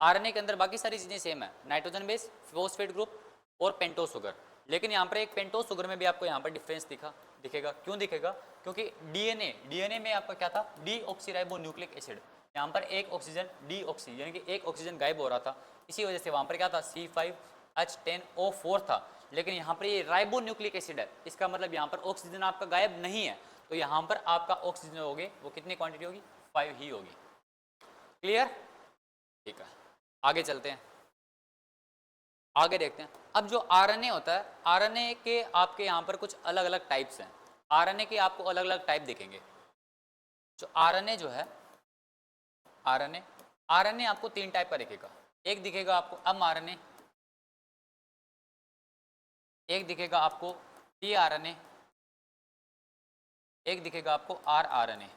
आरएनए के अंदर बाकी सारी चीजें सेम है, नाइट्रोजन बेस, फॉस्फेट ग्रुप और पेंटोज शुगर। लेकिन यहाँ पर एक पेंटोज शुगर में भी आपको यहाँ पर डिफरेंस दिखेगा। क्यों दिखेगा? क्योंकि डीएनए में आपका क्या था? Deoxyribonucleic acid. यहाँ पर एक ऑक्सीजन डीऑक्सी यानी कि एक ऑक्सीजन गायब हो रहा था, इसी वजह से वहाँ पर क्या था? C5H10O4 था। लेकिन यहाँ पर ये राइबोन्यूक्लिक एसिड है, इसका मतलब यहाँ पर ऑक्सीजन आपका गायब नहीं है, तो यहाँ पर आपका ऑक्सीजन होगी वो कितनी क्वांटिटी होगी? 5 ही होगी। क्लियर? ठीक है, आगे चलते हैं, आगे देखते हैं। अब जो आरएनए होता है, आरएनए के आपके यहाँ पर कुछ अलग अलग टाइप्स हैं। आरएनए के आपको अलग अलग टाइप दिखेंगे। जो आरएनए जो है, आरएनए आपको 3 टाइप का दिखेगा। एक दिखेगा आपको mRNA, एक दिखेगा आपको tRNA, एक दिखेगा आपको rRNA।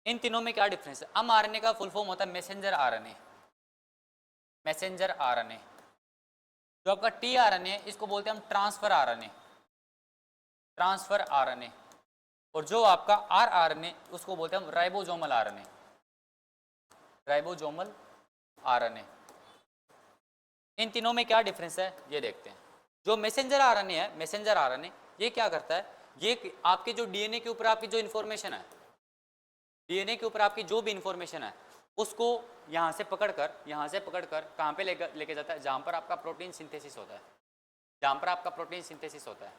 इन तीनों में क्या डिफरेंस है? mRNA का फुल फॉर्म होता है मैसेंजर आरएनए, मैसेंजर आरएनए। जो आपका tRNA इसको बोलते हैं हम ट्रांसफर आरएनए, ट्रांसफर आरएनए। और जो आपका rRNA उसको बोलते हैं हम राइबोसोमल आरएनए, राइबोसोमल आरएनए। इन तीनों में क्या डिफरेंस है ये देखते हैं। जो मैसेंजर आरएनए है, मैसेंजर आरएनए ये क्या करता है? ये आपके जो डीएनए के ऊपर आपकी जो इन्फॉर्मेशन है, डीएनए के ऊपर आपकी जो भी इंफॉर्मेशन है उसको यहाँ से पकड़कर कहाँ पे लेके जाता है? जहाँ पर आपका प्रोटीन सिंथेसिस होता है, जहाँ पर आपका प्रोटीन सिंथेसिस होता है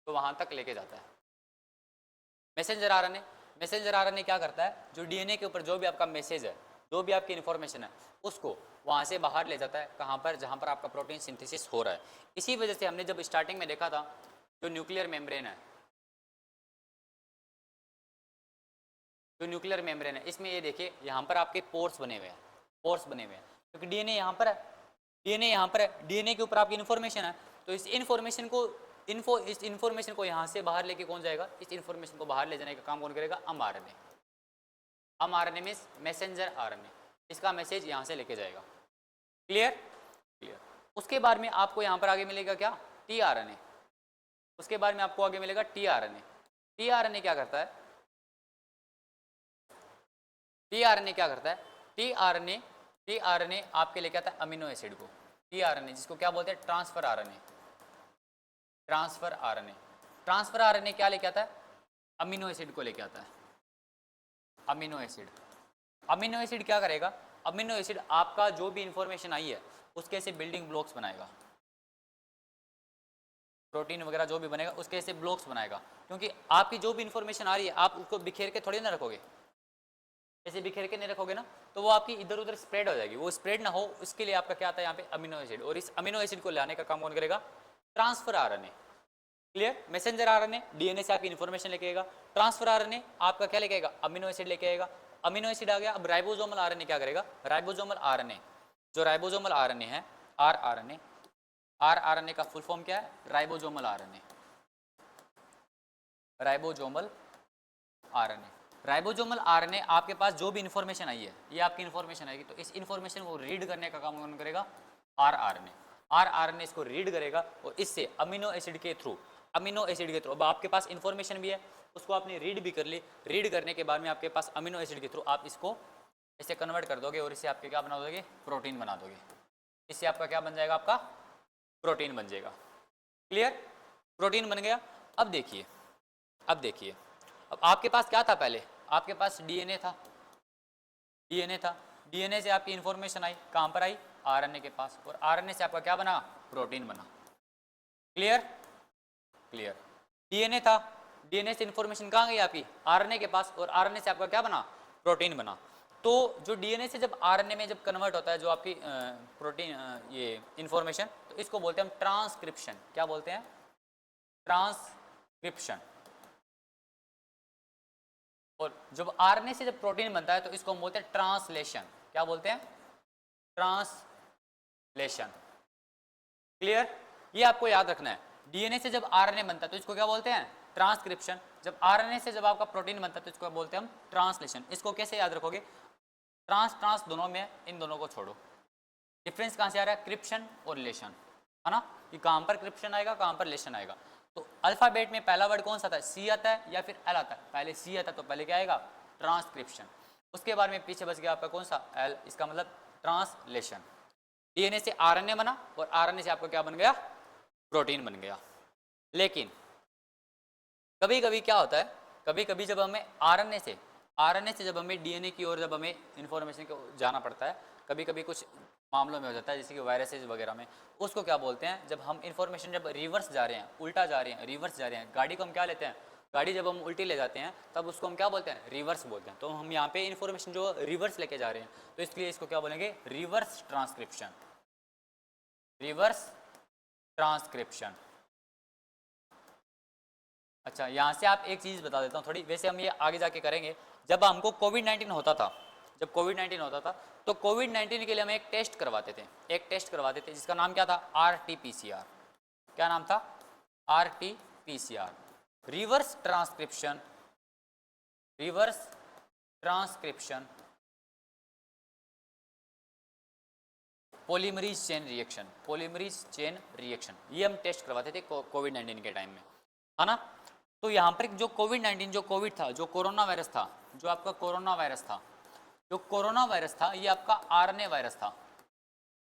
तो वहाँ तक लेके जाता है मैसेंजर आरएनए। मैसेंजर आरएनए क्या करता है? जो डीएनए के ऊपर जो भी आपका मैसेज है, जो भी आपकी इन्फॉर्मेशन है, उसको वहाँ से बाहर ले जाता है। कहाँ पर? जहाँ पर आपका प्रोटीन सिंथेसिस हो रहा है। इसी वजह से हमने जब स्टार्टिंग में देखा था, जो न्यूक्लियर मेम्ब्रेन है, जो न्यूक्लियर मेम्ब्रेन है, इसमें ये देखिए यहाँ पर आपके पोर्स बने हुए हैं, पोर्स बने हुए हैं, क्योंकि डीएनए यहाँ पर है, डीएनए यहाँ पर है, डीएनए के ऊपर आपकी इन्फॉर्मेशन है। तो इस इन्फॉर्मेशन को यहाँ से बाहर लेके कौन जाएगा? इस इन्फॉर्मेशन को बाहर ले जाने का काम कौन करेगा? mRNA। mRNA means messenger RNA, इसका मैसेज यहाँ से लेके जाएगा। क्लियर? क्लियर। उसके बाद में आपको यहाँ पर आगे मिलेगा क्या? tRNA। उसके बाद में आपको आगे मिलेगा tRNA। tRNA क्या करता है? tRNA क्या करता है? tRNA आपके लेके आता है अमीनो एसिड को। tRNA जिसको क्या बोलते हैं? Transfer RNA, transfer RNA. Transfer RNA क्या लेके आता है? अमीनो एसिड को लेके आता है, अमीनो एसिड। अमीनो एसिड क्या करेगा? अमीनो एसिड आपका जो भी इंफॉर्मेशन आई है उसके ऐसे बिल्डिंग ब्लॉक्स बनाएगा, प्रोटीन वगैरह जो भी बनेगा उसके ऐसे ब्लॉक्स बनाएगा। क्योंकि आपकी जो भी इंफॉर्मेशन आ रही है आप उसको बिखेर के थोड़ी ना रखोगे, ऐसे बिखेर के नहीं रखोगे ना, तो वो आपकी इधर उधर स्प्रेड हो जाएगी। वो स्प्रेड ना हो उसके लिए आपका क्या आता है यहाँ पे? Amino acid. और इस अमीनो एसिड को लाने का काम कौन करेगा? Transfer RNA. Clear? Messenger RNA DNA से आपकी इन्फॉर्मेशन लेके आएगा, ट्रांसफर आरएनए आपका क्या लेके आएगा? अमीनो एसिड लेके आएगा। अमीनो एसिड आ गया, अब राइबोसोमल आरएनए क्या करेगा? राइबोसोमल आरएनए, जो राइबोसोमल आरएनए है, rRNA, rRNA का फुल फॉर्म क्या है? Ribosomal RNA, ribosomal RNA. Ribosomal RNA आपके पास जो भी इन्फॉर्मेशन आई है, ये आपकी इन्फॉर्मेशन आएगी, तो इस इन्फॉर्मेशन को रीड करने का काम कौन करेगा? rRNA। आरएनए इसको रीड करेगा और इससे अमीनो एसिड के थ्रू अब आपके पास इंफॉर्मेशन भी है, उसको आपने रीड भी कर ली। रीड करने के बाद में आपके पास अमीनो एसिड के थ्रू आप इसको इसे कन्वर्ट कर दोगे और इससे आपके क्या बना दोगे, प्रोटीन बना दोगे। इससे आपका क्या बन जाएगा, आपका प्रोटीन बन जाएगा। क्लियर, प्रोटीन बन गया। अब देखिए अब आपके पास क्या था, पहले आपके पास डीएनए था, डीएनए से आपकी इंफॉर्मेशन आई, कहां पर आई, आरएनए के पास, और आरएनए से आपका क्या बना, प्रोटीन बना। क्लियर, डीएनए था, डीएनए से इंफॉर्मेशन कहां गई आपकी, आरएनए के पास, और आरएनए से आपका क्या बना, प्रोटीन बना। तो जो डीएनए से जब आरएनए में जब कन्वर्ट होता है जो आपकी प्रोटीन ये इंफॉर्मेशन, तो इसको बोलते हैं हम ट्रांसक्रिप्शन। क्या बोलते हैं, ट्रांसक्रिप्शन। और जब आरएनए से जब प्रोटीन बनता है तो इसको हम बोलते हैं ट्रांसलेशन। क्या बोलते हैं, ट्रांसलेशन। क्लियर, ये आपको याद रखना है। डीएनए से जब आरएनए बनता है तो इसको क्या बोलते हैं, ट्रांसक्रिप्शन। जब आरएनए से जब आपका प्रोटीन बनता है तो इसको बोलते हैं हम ट्रांसलेशन। इसको कैसे याद रखोगे, ट्रांस दोनों में, इन दोनों को छोड़ो। डिफरेंस कहां से आ रहा है, क्रिप्शन और लेशन, है ना, कि कहां पर क्रिप्शन आएगा, कहां पर लेशन आएगा। तो अल्फाबेट में पहला वर्ड कौन सा था, सी आता है या फिर एल आता है, पहले सी आता है तो पहले क्या आएगा, ट्रांसक्रिप्शन। उसके बाद में पीछे बच गया आपका कौन सा, एल, इसका मतलब ट्रांसलेशन। डीएनए से आरएनए बना और आरएनए से आपका क्या बन गया, प्रोटीन बन गया। लेकिन कभी कभी क्या होता है, कभी कभी जब हमें आरएनए से जब हमें डीएनए की ओर जब हमें इंफॉर्मेशन को जाना पड़ता है, कभी कभी कुछ मामलों में हो जाता है जैसे कि वायरसेस वगैरह में, उसको क्या बोलते हैं, जब हम इंफॉर्मेशन जब रिवर्स जा रहे हैं, उल्टा जा रहे हैं, रिवर्स जा रहे हैं, गाड़ी को हम क्या लेते हैं, गाड़ी जब हम उल्टी ले जाते हैं तब उसको हम क्या बोलते हैं, रिवर्स बोलते हैं। तो हम यहाँ पे इंफॉर्मेशन जो रिवर्स लेके जा रहे हैं तो इसलिए इसको क्या बोलेंगे, रिवर्स ट्रांसक्रिप्शन, रिवर्स ट्रांसक्रिप्शन। अच्छा, यहाँ से आप एक चीज़ बता देता हूँ थोड़ी, वैसे हम ये आगे जाके करेंगे। जब हमको कोविड-19 होता था, जब कोविड-19 होता था तो कोविड-19 के लिए हम एक टेस्ट करवाते थे जिसका नाम क्या था, RT-PCR। क्या नाम था, RT-PCR, reverse transcription polymerase chain reaction, ये हम टेस्ट करवाते थे कोविड-19 के टाइम में, है ना। तो यहाँ पर जो कोविड-19 जो कोविड था, जो कोरोना वायरस था, जो आपका कोरोना वायरस था, ये आपका आरएनए वायरस था।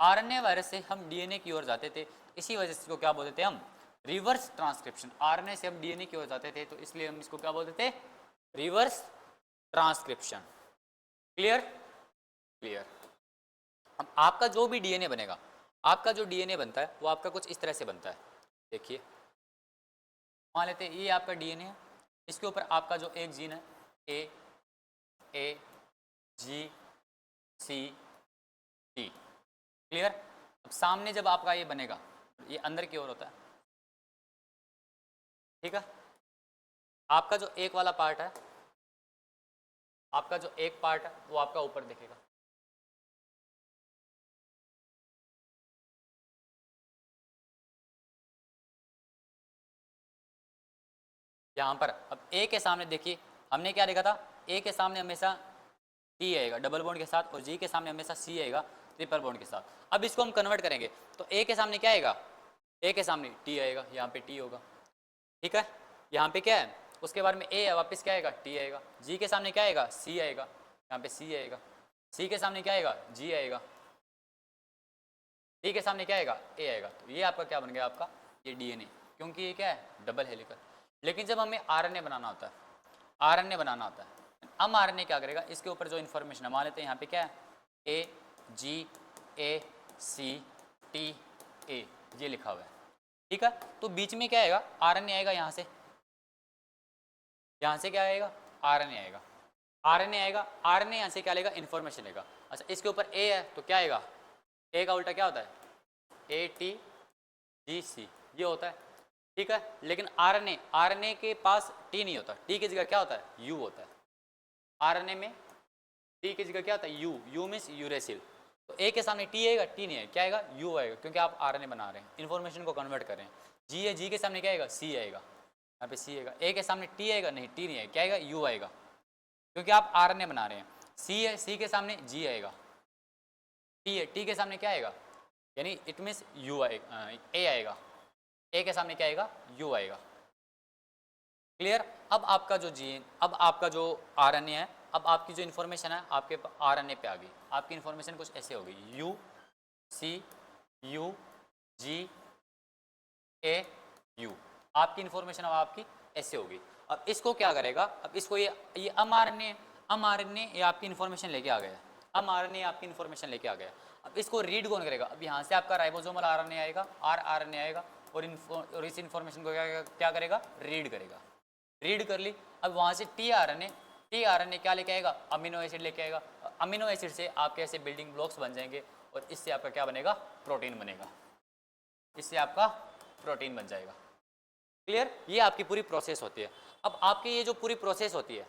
आरएनए वायरस से हम डीएनए की ओर जाते थे, इसी वजह से इसको क्या बोलते थे हम, रिवर्स ट्रांसक्रिप्शन। आरएनए से हम डीएनए की ओर जाते थे तो इसलिए हम इसको क्या बोलते थे, रिवर्स ट्रांसक्रिप्शन। क्लियर। अब आपका जो भी डीएनए बनेगा, आपका जो डीएनए बनता है वो आपका कुछ इस तरह से बनता है। देखिए, मान लेते हैं ये आपका डीएनए है, इसके ऊपर आपका जो एक जीन है ए जी सी टी। क्लियर। अब सामने जब आपका ये बनेगा, ये अंदर की ओर होता है, ठीक है। आपका जो एक वाला पार्ट है, आपका जो एक पार्ट है वो आपका ऊपर दिखेगा, यहाँ पर। अब ए के सामने देखिए, हमने क्या देखा था, ए के सामने हमेशा टी आएगा डबल बॉन्ड के साथ, और जी के सामने हमेशा सी आएगा ट्रिपल बॉन्ड के साथ। अब इसको हम कन्वर्ट करेंगे तो ए के सामने क्या आएगा, ए के सामने टी आएगा, यहाँ पे टी होगा, ठीक है। यहाँ पे क्या है, उसके बाद में ए है, वापस क्या आएगा, टी आएगा। जी के सामने क्या आएगा, सी आएगा, यहाँ पे सी आएगा। सी के सामने क्या आएगा, जी आएगा। टी के सामने क्या आएगा, ए आएगा। तो ये आपका क्या बन गया, आपका ये डीएनए, क्योंकि ये क्या है, डबल हेलिकल। लेकिन जब हमें आरएनए बनाना होता है, हम आरएनए क्या करेगा, इसके ऊपर जो इन्फॉर्मेशन है, मान लेते हैं यहाँ पे क्या है, ए जी ए सी टी ए, ये लिखा हुआ है, ठीक है। तो बीच में क्या आएगा, आरएनए आएगा, यहाँ से क्या आएगा, आरएनए आएगा। आरएनए यहाँ से क्या लेगा, इन्फॉर्मेशन लेगा। अच्छा, इसके ऊपर ए है तो क्या आएगा, ए का उल्टा क्या होता है, ए टी जी सी, ये होता है, ठीक है। लेकिन आरएनए के पास टी नहीं होता, टी की जगह क्या होता है, यू होता है। आरएनए में टी की जगह क्या होता है, यू मीन्स यूरेसिल। तो ए के सामने टी आएगा, टी नहीं है, क्या आएगा, यू आएगा, क्योंकि आप आरएनए बना रहे हैं, इन्फॉर्मेशन को कन्वर्ट कर रहे हैं। जी है, जी के सामने क्या आएगा, सी आएगा, यहाँ पे सी आएगा। ए के सामने टी आएगा, नहीं टी नहीं है, क्या आएगा, यू आएगा, क्योंकि आप आरएनए बना रहे हैं। सी है, सी के सामने जी आएगा, टी है, टी के सामने क्या आएगा, यानी इट मीन्स यू आएगा, ए आएगा, ए के सामने क्या आएगा, यू आएगा। क्लियर। अब आपका जो जीन, अब आपका जो आरएनए है, अब आपकी जो इन्फॉर्मेशन है आपके आरएनए पे आ गई। आपकी इन्फॉर्मेशन कुछ ऐसे हो गई, U C U G A U, आपकी इन्फॉर्मेशन अब आपकी ऐसे होगी। अब इसको क्या करेगा, अब इसको ये एमआरएनए ये आपकी इन्फॉर्मेशन लेके आ गया, एमआरएनए आपकी इन्फॉर्मेशन लेके आ गया। अब इसको रीड कौन करेगा, अब यहाँ से आपका राइबोसोमल आरएनए आएगा, आरएनए आएगा, और इस इन्फॉर्मेशन को क्या करेगा, रीड करेगा। रीड कर ली। अब वहाँ से टीआरएनए क्या लेके आएगा, अमीनो एसिड लेके आएगा। अमीनो एसिड से आपके ऐसे बिल्डिंग ब्लॉक्स बन जाएंगे, और इससे आपका क्या बनेगा, प्रोटीन बनेगा, इससे आपका प्रोटीन बन जाएगा। क्लियर। ये आपकी पूरी प्रोसेस होती है। अब आपकी ये जो पूरी प्रोसेस होती है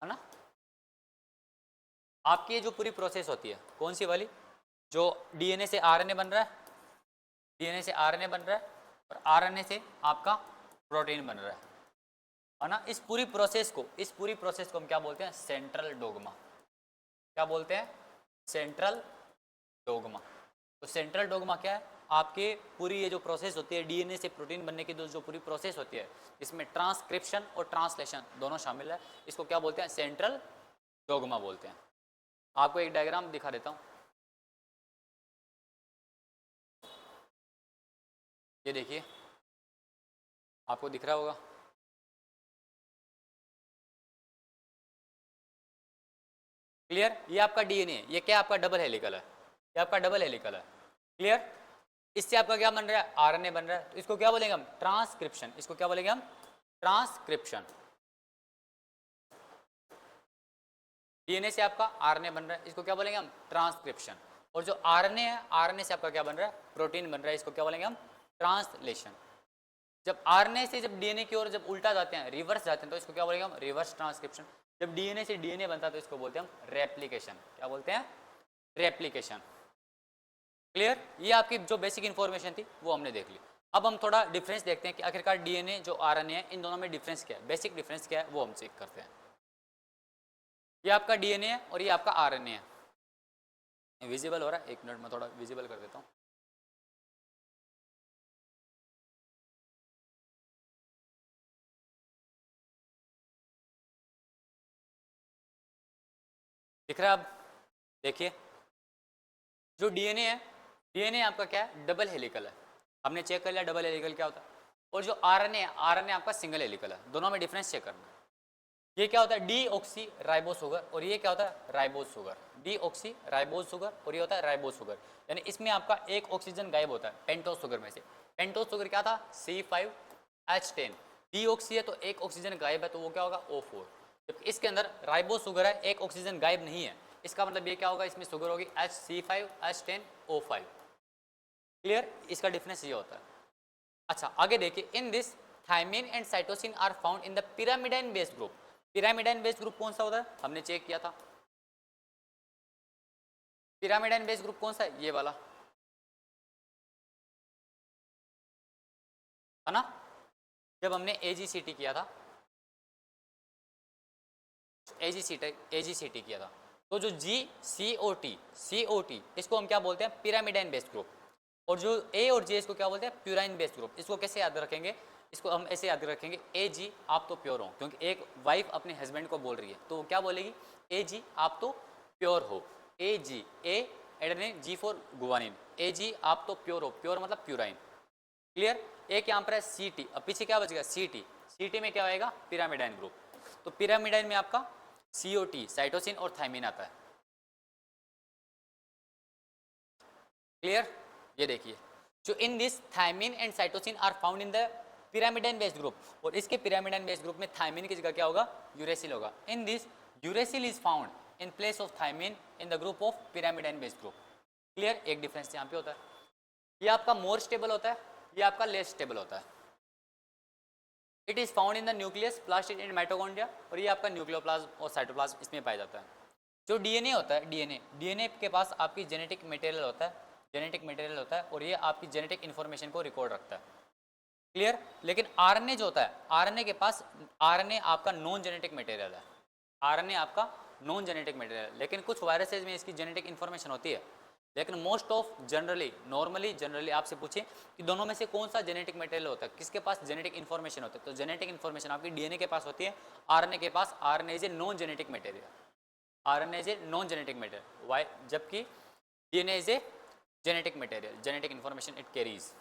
ना, आपकी ये जो पूरी प्रोसेस होती है कौन सी वाली, जो डीएनए से आरएनए बन रहा है, डीएनए से आरएनए बन रहा है, और आरएनए से आपका प्रोटीन बन रहा है ना। इस पूरी प्रोसेस को हम क्या बोलते हैं, सेंट्रल डोग्मा। क्या बोलते हैं, सेंट्रल डोग्मा। तो सेंट्रल डोग्मा क्या है, आपके पूरी ये जो प्रोसेस होती है डीएनए से प्रोटीन बनने की जो पूरी प्रोसेस होती है, इसमें ट्रांसक्रिप्शन और ट्रांसलेशन दोनों शामिल है। इसको क्या बोलते हैं, सेंट्रल डोग्मा बोलते हैं। आपको एक डायग्राम दिखा देता हूँ, ये देखिए, आपको दिख रहा होगा। क्लियर। ये आपका डीएनए, ये क्या आपका डबल हेलिकल है, ये आपका डबल हेलिकल है। क्लियर। इससे आपका क्या बन रहा है, आरएनए बन रहा है। तो इसको क्या बोलेंगे हम, ट्रांसक्रिप्शन। इसको क्या बोलेंगे हम, ट्रांसक्रिप्शन। डीएनए से आपका आरएनए बन रहा है, इसको क्या बोलेंगे हम, ट्रांसक्रिप्शन। और जो आरएनए है, आरएनए से आपका क्या बन रहा है, प्रोटीन बन रहा है, इसको क्या बोलेंगे हम, ट्रांसलेशन। जब आरएनए से जब डीएनए की ओर जब उल्टा जाते हैं, रिवर्स जाते हैं, तो इसको क्या बोलेंगे हम, रिवर्स ट्रांसक्रिप्शन। जब डीएनए से डीएनए बनता है तो इसको बोलते हैं हम रेप्लिकेशन। क्या बोलते हैं, रेप्लिकेशन। क्लियर। ये आपकी जो बेसिक इन्फॉर्मेशन थी वो हमने देख ली। अब हम थोड़ा डिफरेंस देखते हैं कि आखिरकार डीएनए जो आरएनए है, इन दोनों में डिफरेंस क्या है, बेसिक डिफरेंस क्या है वो हम चेक करते हैं। ये आपका डीएनए है और ये आपका आरएनए है। विजिबल हो रहा है, एक मिनट में थोड़ा विजिबल कर देता हूँ। दिख रहा है। अब देखिए, जो डीएनए है, डीएनए आपका क्या है, डबल हेलिकल है। हमने चेक कर लिया डबल हेलिकल क्या होता है। और जो आरएनए है, आरएनए आपका सिंगल हेलिकल है। दोनों में डिफरेंस चेक करना है। ये क्या होता है, डीऑक्सी राइबोस शुगर, और ये क्या होता है, ribose sugar. Deoxy ribose sugar, और ये होता है राइबोस शुगर। यानी इसमें आपका एक ऑक्सीजन गायब होता है पेंटोस शुगर में से। पेंटोस शुगर क्या था, C5H10। डीऑक्सी है तो एक ऑक्सीजन गायब है, तो वो क्या होगा, O4। जबकि इसके अंदर राइबोस शुगर है, एक ऑक्सीजन गायब नहीं है, इसका मतलब ये क्या होगा, इसमें शुगर होगी C5H10O5। क्लियर। इसका डिफरेंस ये होता है। अच्छा, आगे देखिए, in this thymine and cytosine are found in the pyrimidine base group. Pyrimidine base group कौन सा होता है, हमने चेक किया था। पिरामिडाइन बेस ग्रुप कौन सा है, ये वाला है ना। जब हमने एजीसीटी किया था, एजीसीटी किया था, तो जो COT इसको हम क्या बोलते हैं, पिरामिडाइन बेस ग्रुप। और जो ए और जे, इसको क्या बोलते हैं, प्यूराइन बेस ग्रुप। इसको कैसे याद रखेंगे, इसको हम ऐसे याद रखेंगे, AG आप तो प्योर हो, क्योंकि एक वाइफ अपने हस्बैंड को बोल रही है, तो क्या बोलेगी, AG आप तो प्योर हो। AG, A adenine, G for guanine, AG आप तो प्योर हो। प्योर मतलब प्यूराइन। क्लियर। एक यहाँ पर है CT, अब पीछे क्या बचेगा, CT में क्या आएगा, पिरामिडाइन ग्रुप। तो पिरामिडाइन में आपका COT साइटोसिन और थायमिन आता है। क्लियर। ये देखिए, जो in this thymine and cytosine are found in the pyrimidine base group, और इसके पिरामिडाइन बेस ग्रुप में थायमिन की जगह क्या होगा, यूरेसिल होगा। In this uracil is found in place of thymine in the group of pyrimidine base group. Clear. एक difference यहाँ पे होता है, ये आपका मोर स्टेबल होता है, ये आपका लेस स्टेबल होता है। It is found in the nucleus, plastid and mitochondria, और ये आपका न्यूक्लियोप्लाज्म और साइटोप्लाज्म इसमें पाया जाता है। जो डीएनए होता है, डीएनए के पास आपकी जेनेटिक मटेरियल होता है, और ये आपकी जेनेटिक इन्फॉर्मेशन को रिकॉर्ड रखता है। क्लियर। लेकिन आरएनए जो होता है, आरएनए के पास, आरएनए आपका नॉन जेनेटिक मटेरियल है। आरएनए आपका नॉन जेनेटिक मटेरियल। लेकिन कुछ वायरसेज में इसकी जेनेटिक इन्फॉर्मेशन होती है, लेकिन मोस्ट ऑफ जनरली आपसे पूछे कि दोनों में से कौन सा जेनेटिक मटेरियल होता है, किसके पास जेनेटिक इन्फॉर्मेशन होता है, तो जेनेटिक इन्फॉर्मेशन आपकी डीएनए के पास होती है, आरएनए के पास। RNA is a non genetic material, RNA is a non genetic material, why जबकि DNA is a genetic material, genetic information it carries.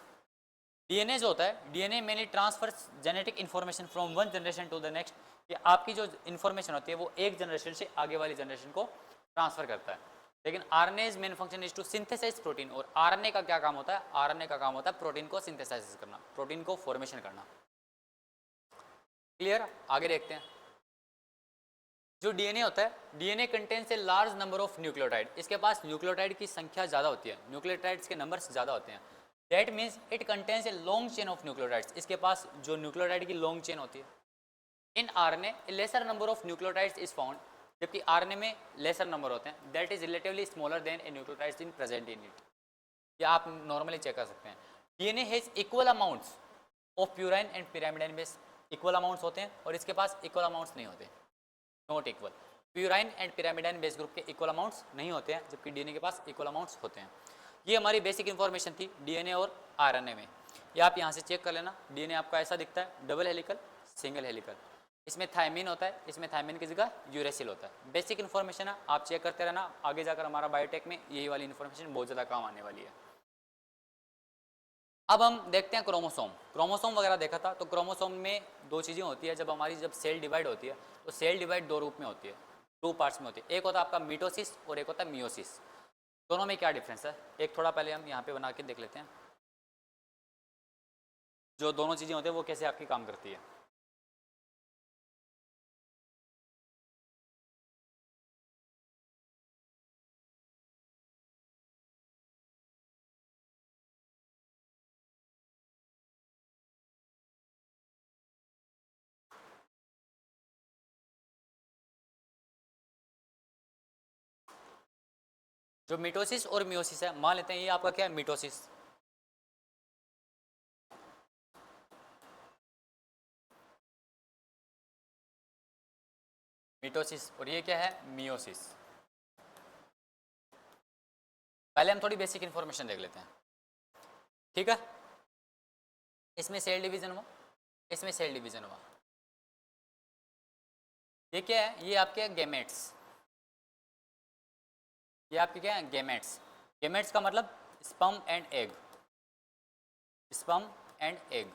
DNA जो होता है, DNA mainly transfers genetic information from one generation to the next, कि आपकी जो information होती है वो एक जनरेशन से आगे वाली जनरेशन को ट्रांसफर करता है। लेकिन RNA main function is to synthesise protein, और आरएनए का क्या काम होता है, आरएनए का काम होता है प्रोटीन को सिंथेसाइज करना, प्रोटीन को फॉर्मेशन करना। क्लियर? आगे देखते हैं। जो डीएनए होता है, DNA contains a large number of nucleotide, इसके पास न्यूक्लियोटाइड की संख्या ज़्यादा होती है, न्यूक्लियोटाइड्स के नंबर्स ज़्यादा होते हैं। That means it contains a long chain of nucleotides, इसके पास जो न्यूक्लियोटाइड की लॉन्ग चेन होती है। In RNA a lesser number of nucleotides is found, जबकि आरएनए में लेसर नंबर होते हैं, that is relatively smaller than a nucleotides in present in it. या आप नॉर्मली चेक कर सकते हैं। DNA has equal amounts of purine and pyrimidine base, equal amounts होते हैं, और इसके पास इक्वल अमाउंट्स नहीं होते, not equal. Purine and pyrimidine base group के इक्वल अमाउंट्स नहीं होते हैं, जबकि डीएनए के पास इक्वल अमाउंट्स होते हैं। ये हमारी बेसिक इन्फॉर्मेशन थी डीएनए और आरएनए में। ये आप यहाँ से चेक कर लेना। डीएनए आपका ऐसा दिखता है, डबल हेलिकल, सिंगल हेलिकल। इसमें थायमिन होता है, इसमें थायमिन की जगह यूरेसिल होता है। बेसिक इन्फॉर्मेशन है, आप चेक करते रहना, आगे जाकर हमारा बायोटेक में यही वाली इन्फॉर्मेशन बहुत ज़्यादा काम आने वाली है। अब हम देखते हैं क्रोमोसोम। क्रोमोसोम वगैरह देखा था, तो क्रोमोसोम में दो चीज़ें होती है। जब सेल डिवाइड होती है, तो सेल डिवाइड दो रूप में होती है, टू पार्ट्स में होती है। एक होता है आपका मिटोसिस और एक होता है मियोसिस। दोनों में क्या डिफरेंस है, एक थोड़ा पहले हम यहाँ पे बना के देख लेते हैं, जो दोनों चीज़ें होती है वो कैसे आपकी काम करती है। जो मिटोसिस और मियोसिस है, मान लेते हैं ये आपका क्या है, मिटोसिस। मिटोसिस, और ये क्या है, मियोसिस। पहले हम थोड़ी बेसिक इन्फॉर्मेशन देख लेते हैं, ठीक है। इसमें सेल डिवीजन हुआ, इसमें सेल डिवीजन हुआ। ये क्या है, ये आपके गैमेट्स, ये आपके क्या है, गैमेट्स। गैमेट्स का मतलब sperm and egg, sperm and egg,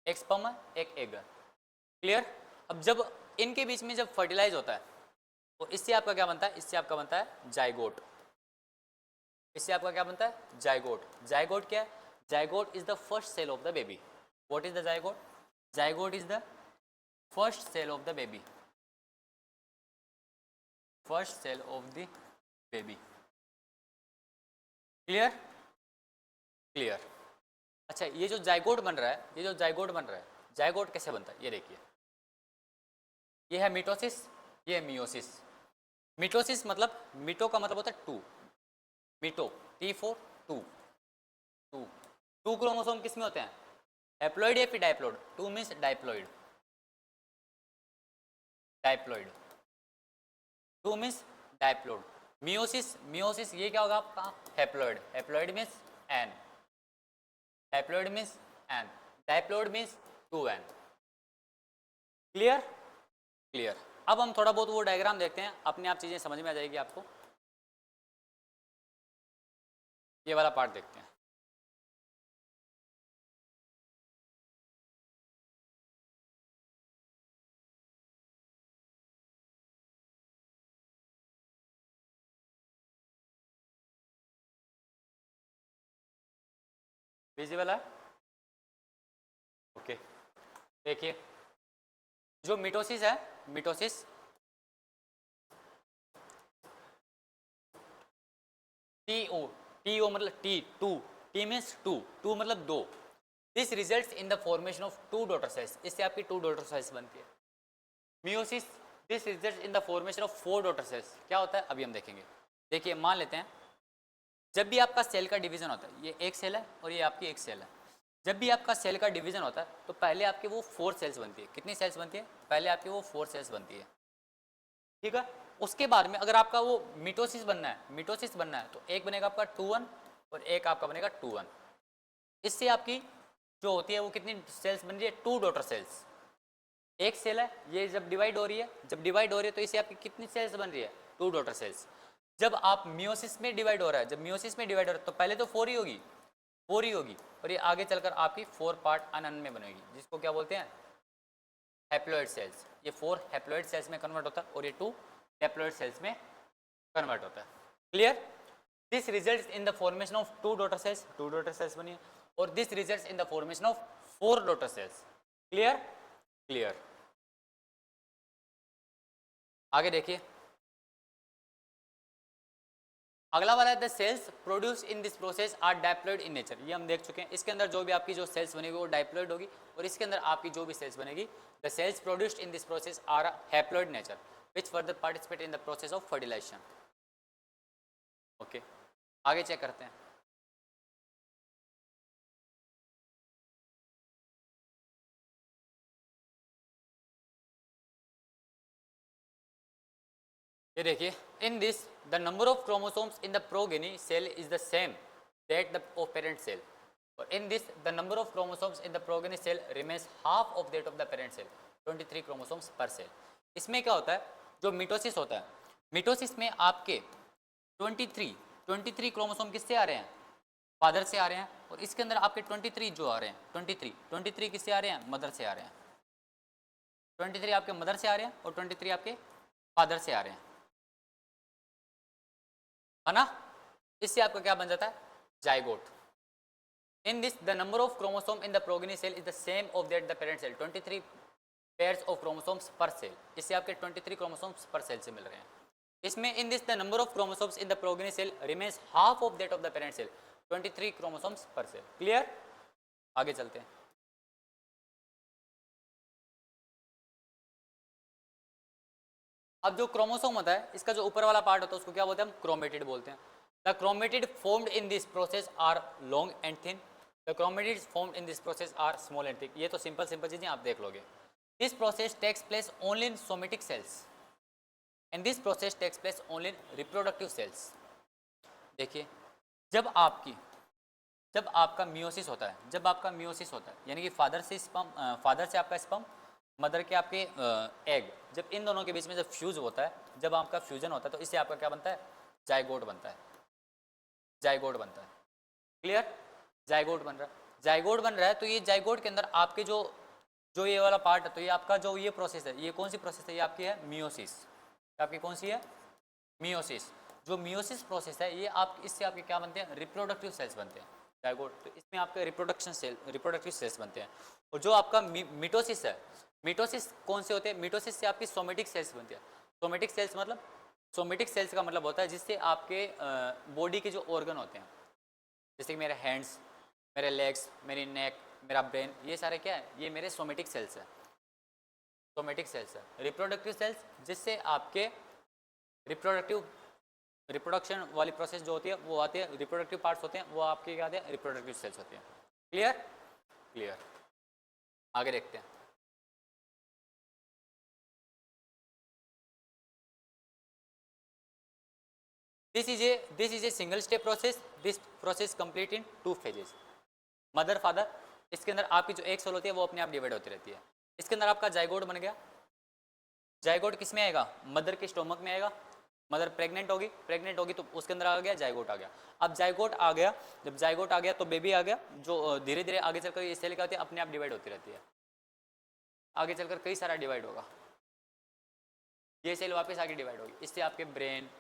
एक स्पर्म एक एग। क्लियर? अब जब इनके बीच में जब फर्टिलाइज होता है, तो इससे आपका क्या बनता है, इससे आपका बनता है जाइगोट। इससे आपका क्या बनता है, जाइगोट। जाइगोट क्या है, zygote is the first cell of the baby. What is the zygote, zygote is the first cell of the baby, first cell of the baby. Clear? Clear. अच्छा, ये जो जाइगोट बन रहा है, ये जो जाइगोट बन रहा है, जाइगोट कैसे बनता है, ये देखिए। ये है मिटोसिस, ये है मियोसिस। मिटोसिस मतलब, मिटो का मतलब होता है टू, मिटो, T for two, two. Two chromosome किस में होते हैं, हैप्लॉइड या फिर diploid, two means diploid, diploid, two means diploid. Meiosis, meiosis ये क्या होगा आपका, haploid, haploid means N, haploid means N, diploid means two N. Clear? Clear. अब हम थोड़ा बहुत वो डायग्राम देखते हैं, अपने आप चीजें समझ में आ जाएगी आपको। ये वाला पार्ट देखते हैं। विजिबल है? ओके, देखिए जो मिटोसिस है, मिटोसिस टीओ, टीओ मतलब T, two, T means two, two मतलब दो। This results in the formation of two daughter cells, इससे आपकी टू डॉटर सेल्स बनती है। Meiosis, this results in the formation of four daughter cells. क्या होता है अभी हम देखेंगे। देखिए मान लेते हैं, जब भी आपका सेल का डिवीजन होता है, ये एक सेल है और ये आपकी एक सेल है। जब भी आपका सेल का डिवीजन होता है, तो पहले आपके वो फोर सेल्स बनती है। कितनी सेल्स बनती है, पहले आपकी वो फोर सेल्स बनती है। ठीक है। उसके बाद में अगर आपका वो मिटोसिस बनना है तो एक बनेगा आपका 2-1 और एक आपका बनेगा 2-1। इससे आपकी जो होती है वो कितनी सेल्स बन रही है, 2 डॉटर सेल्स। एक सेल है, ये जब डिवाइड हो रही है तो इससे आपकी कितनी सेल्स बन रही है, 2 डॉटर सेल्स। जब आप मियोसिस में डिवाइड हो रहा है तो पहले तो 4 ही होगी और ये आगे चलकर आपकी 4 पार्ट अनन में बनेगी, जिसको क्या बोलते हैं, हैप्लॉइड सेल्स। ये 4 हैप्लॉइड सेल्स में कन्वर्ट होता है और ये 2 हैप्लॉइड सेल्स में कन्वर्ट होता है। Clear? This results in the formation of 2 daughter cells बनी है, और this results in the formation of 4 daughter cells. Clear? Clear. आगे देखिए, अगला वाला है the cells produce in this process are diploid in nature. ये हम देख चुके हैं। इसके अंदर जो भी आपकी जो सेल्स बनेगी वो डायप्लॉइड होगी, और इसके अंदर आपकी जो भी सेल्स बनेगी, the cells produced in this process are haploid nature which further participate in the process of fertilisation. Okay, आगे चेक करते हैं। ये देखिए, in this the number of chromosomes in the progeny cell is the same that the of parent cell, और in this the number of chromosomes in the progeny cell remains half of that of the parent cell, 23 chromosomes per cell. इसमें क्या होता है, जो mitosis होता है, mitosis में आपके 23 क्रोमोसोम किससे आ रहे हैं, फादर से आ रहे हैं, और इसके अंदर आपके 23 जो आ रहे हैं, 23 किससे आ रहे हैं, मदर से आ रहे हैं। 23 आपके मदर से आ रहे हैं और 23 आपके फादर से आ रहे हैं, है ना। इससे आपका क्या बन जाता है, zygote. In this the number of chromosome in the progeny cell is the same of that the parent cell, 23 pairs of chromosomes per cell. इससे आपके 23 क्रोमोसोम्स पर सेल से मिल रहे हैं। इसमें in this the number of chromosomes in the progeny cell remains half of that of the parent cell, 23 chromosomes per cell. Clear? आगे चलते हैं। अब जो क्रोमोसोम होता है, इसका जो ऊपर वाला पार्ट होता है उसको क्या बोलते हैं, हम क्रोमेटिड बोलते हैं। The chromatid formed in this process are long and thin, the chromatid formed in this process are small and thick. ये तो सिंपल चीजें आप देख लोगे। This process takes place only in somatic cells and this process takes place only in reproductive cells. देखिए, जब आपका meiosis होता है, यानी कि फादर से आपका स्पर्म, मदर के आपके एग, जब इन दोनों के बीच में जब फ्यूज होता है, जब आपका फ्यूजन होता है, तो इससे आपका क्या बनता है, जाइगोट बनता है। क्लियर? जाइगोट बन रहा है तो ये जाइगोट के अंदर आपके जो जो ये वाला पार्ट है, तो ये आपका जो ये प्रोसेस है, ये कौन सी प्रोसेस है, ये आपकी है मियोसिस। आपकी कौन सी है, मियोसिस। जो मियोसिस प्रोसेस है, ये आप इससे आपके क्या बनते हैं, रिप्रोडक्टिव सेल्स बनते हैं, जाइगोट। तो इसमें आपके रिप्रोडक्टिव सेल्स बनते हैं। और जो आपका मिटोसिस है, मिटोसिस कौन से होते हैं, मिटोसिस से आपकी सोमेटिक सेल्स बनते हैं। सोमेटिक सेल्स का मतलब होता है जिससे आपके बॉडी के जो ऑर्गन होते हैं, जैसे कि मेरे हैंड्स, मेरे लेग्स, मेरी नेक, मेरा ब्रेन, ये सारे क्या है, ये मेरे सोमेटिक सेल्स है। रिप्रोडक्टिव सेल्स जिससे आपके रिप्रोडक्शन वाली प्रोसेस जो होती है वो आती है, रिप्रोडक्टिव पार्ट्स होते हैं वो आपके क्या आते हैं, रिप्रोडक्टिव सेल्स होते हैं। क्लियर? आगे देखते हैं। This is a single step process, this process complete in 2 phases। Mother father, इसके अंदर आपकी जो एक सेल होती है वो अपने आप डिवाइड होती रहती है। इसके अंदर आपका जाइगोट बन गया। जाइगोट किस में आएगा, मदर के स्टोमक में आएगा। मदर प्रेग्नेंट होगी तो उसके अंदर आ गया जाइगोट आ गया। अब जाइगोट आ गया, जब जाइगोट आ गया तो बेबी आ गया, जो धीरे धीरे आगे चलकर ये सेल क्या होती है, अपने आप डिवाइड होती रहती है। आगे चलकर कई सारा डिवाइड होगा, ये सेल वापस आगे डिवाइड होगी। इससे आपके brain,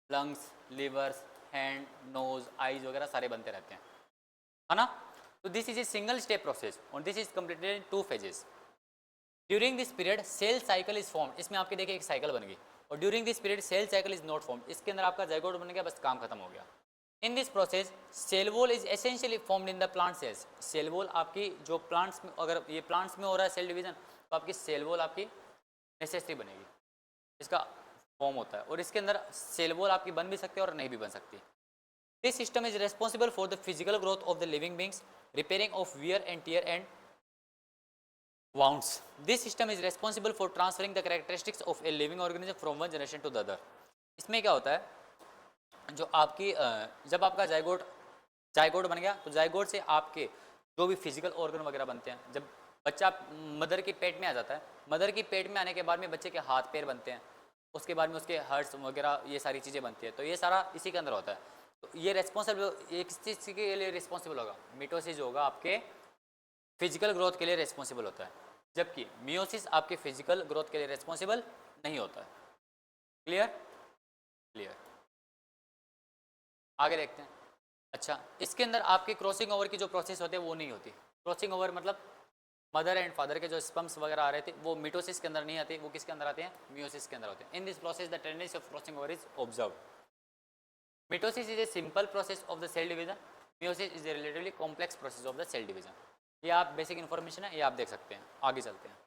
lungs, livers, hand, nose, eyes वगैरह सारे बनते रहते हैं, है ना। तो this is a single step process और this is completed in 2 phases। During this period cell cycle is formed, इसमें आपके देखिए एक साइकिल बन गई। और during this period cell cycle is not formed, इसके अंदर आपका जाइगोट बन गया, बस काम खत्म हो गया। In this process cell wall is essentially formed in the plant cells. Cell wall आपकी जो प्लांट्स में, अगर ये प्लांट्स में हो रहा है सेल डिवीजन, तो आपकी सेल वॉल आपकी नेसेसरी बनेगी, इसका फॉर्म होता है। और इसके अंदर सेल वॉल आपकी बन भी सकती है और नहीं भी बन सकती। This system is responsible for the physical growth of the living beings, repairing of wear and tear and wounds. This system is responsible for transferring the characteristics of a living organism from one generation to the other. इसमें क्या होता है, जो आपकी जब आपका zygote बन गया तो जाइगोट से आपके जो भी फिजिकल ऑर्गन वगैरह बनते हैं, जब बच्चा मदर के पेट में आ जाता है, मदर के पेट में आने के बाद में बच्चे के हाथ पैर बनते हैं, उसके बाद में उसके हर्ट्स वगैरह ये सारी चीज़ें बनती हैं, तो ये सारा इसी के अंदर होता है। तो ये रेस्पॉन्सिबल, ये किस चीज़ के लिए रिस्पॉन्सिबल होगा, मिटोसिस होगा आपके फिजिकल ग्रोथ के लिए रिस्पॉन्सिबल होता है, जबकि मियोसिस आपके फिजिकल ग्रोथ के लिए रिस्पॉन्सिबल नहीं होता है। क्लियर? क्लियर। आगे देखते हैं। अच्छा, इसके अंदर आपके क्रॉसिंग ओवर की जो प्रोसेस होती है वो नहीं होती। क्रॉसिंग ओवर मतलब मदर एंड फादर के जो स्पर्म्स वगैरह आ रहे थे वो मिटोसिस के अंदर नहीं आते, वो किसके अंदर आते हैं, मियोसिस के अंदर होते हैं। In this process the tendency of crossing over is observe. Mitosis is a simple process of the cell division, meiosis is a relatively complex process of the cell division. ये आप बेसिक इन्फॉर्मेशन है, ये आप देख सकते हैं। आगे चलते हैं।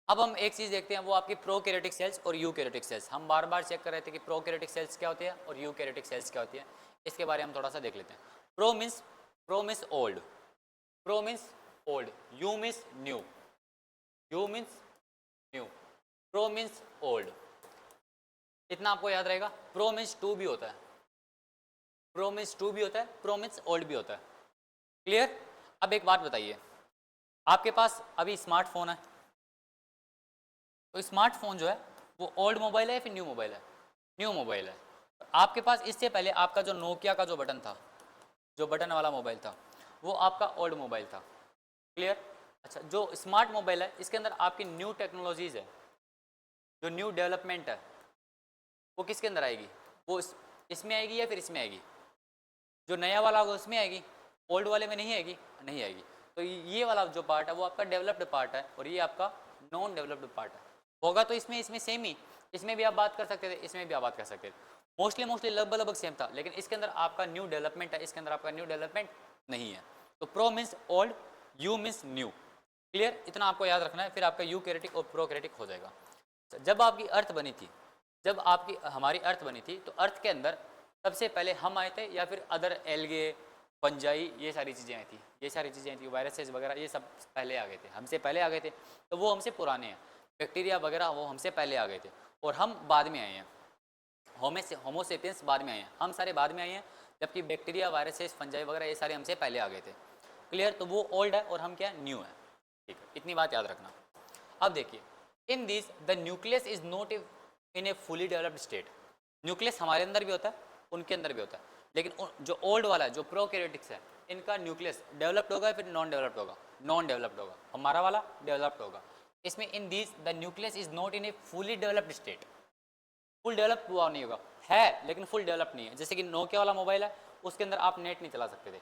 अब हम एक चीज़ देखते हैं, वो आपकी प्रोकैरियोटिक सेल्स और यूकैरियोटिक सेल्स। हम बार बार चेक कर रहे थे कि प्रोकैरियोटिक सेल्स क्या होती है और यूकैरियोटिक सेल्स क्या होती है, इसके बारे में हम थोड़ा सा देख लेते हैं। Pro means old, pro means old, you means new, you means new, pro means old. इतना आपको याद रहेगा। प्रो मीन्स टू भी होता है, प्रो मीन्स टू भी होता है, प्रो मीन्स ओल्ड भी होता है। क्लियर? अब एक बात बताइए, आपके पास अभी स्मार्टफोन है, तो स्मार्टफोन जो है वो ओल्ड मोबाइल है या फिर न्यू मोबाइल है? न्यू मोबाइल है। आपके पास इससे पहले आपका जो नोकिया का जो बटन था, जो बटन वाला मोबाइल था, वो आपका ओल्ड मोबाइल था। क्लियर? अच्छा, जो स्मार्ट मोबाइल है इसके अंदर आपकी न्यू टेक्नोलॉजीज है, जो न्यू डेवलपमेंट है वो किसके अंदर आएगी, वो इसमें आएगी या फिर इसमें आएगी? जो नया वाला होगा उसमें आएगी, ओल्ड वाले में नहीं आएगी, नहीं आएगी। तो ये वाला जो पार्ट है वो आपका डेवलप्ड पार्ट है और ये आपका नॉन डेवलप्ड पार्ट है। होगा तो इसमें सेम ही, इसमें भी आप बात कर सकते थे, इसमें भी आप बात कर सकते थे, मोस्टली लगभग सेम था, लेकिन इसके अंदर आपका न्यू डेवलपमेंट है, इसके अंदर आपका न्यू डेवलपमेंट नहीं है। तो pro means old, you means new. Clear? इतना आपको याद रखना है, फिर आपका यूकैरियोटिक और प्रोकैरियोटिक हो जाएगा। जब आपकी अर्थ बनी थी, जब आपकी हमारी अर्थ बनी थी, तो अर्थ के अंदर सबसे पहले हम आए थे या फिर अदर एल्गे, फंजाई, ये सारी चीज़ें आई थी, ये सारी चीज़ें आई थी, वायरसेस वगैरह ये सब पहले आ गए थे, हमसे पहले आ गए थे, तो वो हमसे पुराने हैं। बैक्टीरिया वगैरह वो हमसे पहले आ गए थे और हम बाद में आए हैं। होमोसेपियंस बाद में आए हैं, हम सारे बाद में आए हैं, जबकि बैक्टीरिया, वायरसेस, फंजाई वगैरह ये सारे हमसे पहले आ गए थे। क्लियर? तो वो ओल्ड है और हम क्या न्यू है। ठीक है, इतनी बात याद रखना। अब देखिए, in this the nucleus is not in A fully developed state. Nucleus हमारे अंदर भी होता है, उनके अंदर भी होता है, लेकिन जो ओल्ड वाला है, जो प्रोकैरियोटिक्स है, इनका न्यूक्लियस डेवलप्ड होगा या फिर नॉन डेवलप्ड होगा? नॉन डेवलप्ड होगा। हमारा वाला डेवलप्ड होगा। इसमें in this the nucleus is not in A fully developed state. Full develop हुआ नहीं होगा, है लेकिन फुल डेवलप नहीं है। जैसे कि नोकिया वाला मोबाइल है, उसके अंदर आप नेट नहीं चला सकते थे,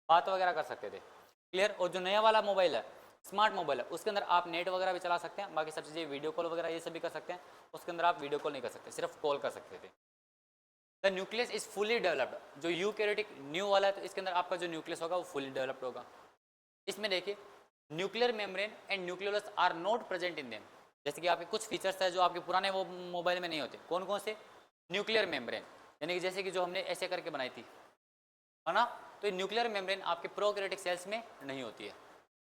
बात वगैरह कर सकते थे। क्लियर? और जो नया वाला मोबाइल है, स्मार्ट मोबाइल है, उसके अंदर आप नेट वगैरह भी चला सकते हैं, बाकी सब चीज़ें वीडियो कॉल वगैरह ये सब भी कर सकते हैं। उसके अंदर आप वीडियो कॉल नहीं कर सकते, सिर्फ कॉल कर सकते थे। The nucleus is fully developed. जो यूकैरियोटिक न्यू वाला है, तो इसके अंदर आपका जो न्यूक्लियस होगा वो फुली डेवलप्ड होगा। इसमें देखिए, nuclear membrane and nucleolus are not present in them. जैसे कि आपके कुछ फीचर्स है जो आपके पुराने वो मोबाइल में नहीं होते। कौन कौन से? न्यूक्लियर मेम्ब्रेन, यानी कि जैसे कि जो हमने ऐसे करके बनाई थी, है ना, तो ये न्यूक्लियर मेम्ब्रेन आपके प्रोकैरियोटिक सेल्स में नहीं होती है,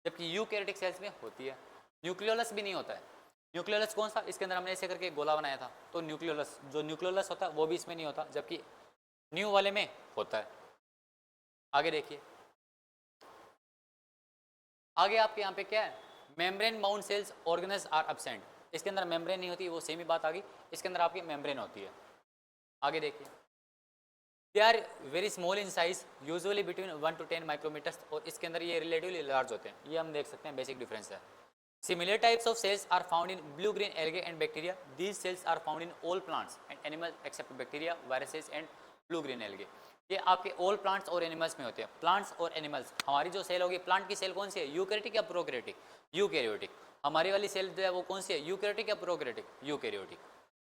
जबकि यूकैरियोटिक सेल्स में होती है। न्यूक्लियोलस भी नहीं होता है। न्यूक्लियोलस कौन सा? इसके अंदर हमने ऐसे करके गोला बनाया था, तो न्यूक्लियोलस, जो न्यूक्लियोलस होता है वो भी इसमें नहीं होता, जबकि न्यू वाले में होता है। आगे देखिए, आगे आपके यहाँ पे क्या है, membrane bound cells organelles are absent. इसके अंदर मेम्ब्रेन नहीं होती, वो सेम ही बात आ गई, इसके अंदर आपकी मेम्ब्रेन होती है। आगे देखिए, they are very small in size, usually between 1 to 10 micrometers, और इसके अंदर ये रिलेटिवली लार्ज होते हैं। ये हम देख सकते हैं, बेसिक डिफरेंस है। Similar types of cells are found in blue green algae and bacteria. These cells are found in all plants and animal except bacteria, viruses and blue green algae. ये आपके ऑल प्लांट्स और animals में होते हैं। Plants और animals, हमारी जो cell होगी, प्लांट की सेल कौन सी है, यूकैरियोटिक या प्रोकैरियोटिक? यूकैरियोटिक। हमारी वाली सेल जो है वो कौन सी है, यूकैरियोटिक या प्रोकैरियोटिक? यूकैरियोटिक।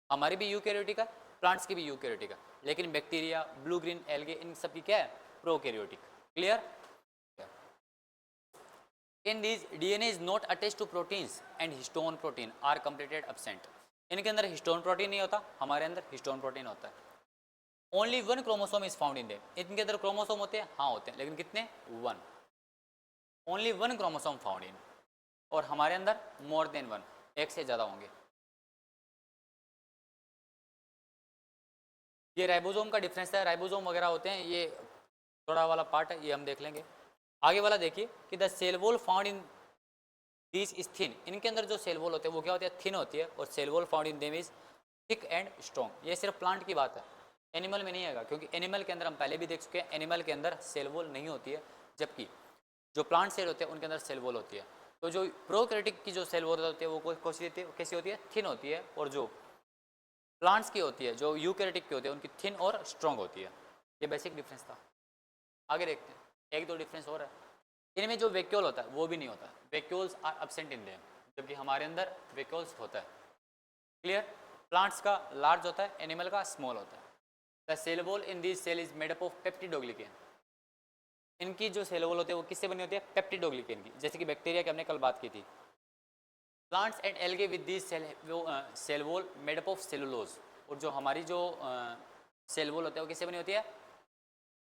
हमारी भी यूकैरियोटिक है, प्लांट्स की भी यूकैरियोटिक है, लेकिन बैक्टीरिया, ब्लू ग्रीन एल्गे, इन सब की क्या है, prokaryotic. Clear? In these DNA is not attached to proteins and histone protein are completed absent. इनके अंदर हिस्टोन प्रोटीन नहीं होता, हमारे अंदर हिस्टोन प्रोटीन होता है। Only 1 chromosome is found in them. इनके अंदर क्रोमोसोम होते हैं, हाँ होते हैं, लेकिन कितने? 1। ओनली 1 क्रोमोसोम फाउंड इन, और हमारे अंदर मोर देन 1, एक से ज़्यादा होंगे। ये राइबोसोम का डिफरेंस है, राइबोसोम वगैरह होते हैं, ये थोड़ा वाला पार्ट है, ये हम देख लेंगे। आगे वाला देखिए कि the cell wall found in this is thin, इनके अंदर जो सेल वॉल होते हैं वो क्या होती है, थिन होती है, और cell wall found in them is thick and strong. ये सिर्फ प्लांट की बात है, एनिमल में नहीं आएगा, क्योंकि एनिमल के अंदर हम पहले भी देख चुके हैं, एनिमल के अंदर सेल वॉल नहीं होती है, जबकि जो प्लांट सेल होते हैं उनके अंदर सेल वॉल होती है। तो जो प्रोकैरियोटिक की जो सेल वॉल होती है वो कैसी होती है, थिन होती है, और जो प्लांट्स की होती है, जो यूकैरियोटिक की होती है, उनकी थिन और स्ट्रॉन्ग होती है। ये बेसिक डिफरेंस था। आगे देखते हैं, एक दो डिफरेंस और है। इनमें जो वैक्यूल होता है वो भी नहीं होता, vacuoles are absent in them, जबकि हमारे अंदर वैक्यूल्स होता है। क्लियर? प्लांट्स का लार्ज होता है, एनिमल का स्मॉल होता है। The cell wall in this cell is made up of peptidoglycan. इनकी जो सेल वॉल होती है वो किससे बनी होती है, पेप्टिडोग्लिकेन की, जैसे कि बैक्टीरिया की हमने कल बात की थी। Plants and algae with this cell wall made up of cellulose, और जो हमारी जो सेल वॉल होती है वो किससे बनी होती है,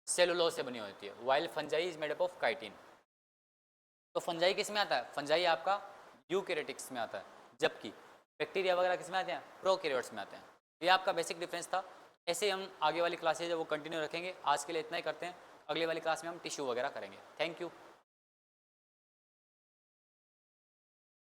सेलुलोज से बनी होती है। While fungi is made up of chitin. तो फंजाई किस में आता है, फंजाई आपका यूकैरियोटिक्स में आता है, जबकि बैक्टीरिया वगैरह किस में आते हैं, प्रोकैरियोट्स में आते हैं। ये आपका बेसिक डिफरेंस था। ऐसे हम आगे वाली क्लासेज है वो कंटिन्यू रखेंगे। आज के लिए इतना ही करते हैं, अगली वाली क्लास में हम टिश्यू वगैरह करेंगे। Thank you.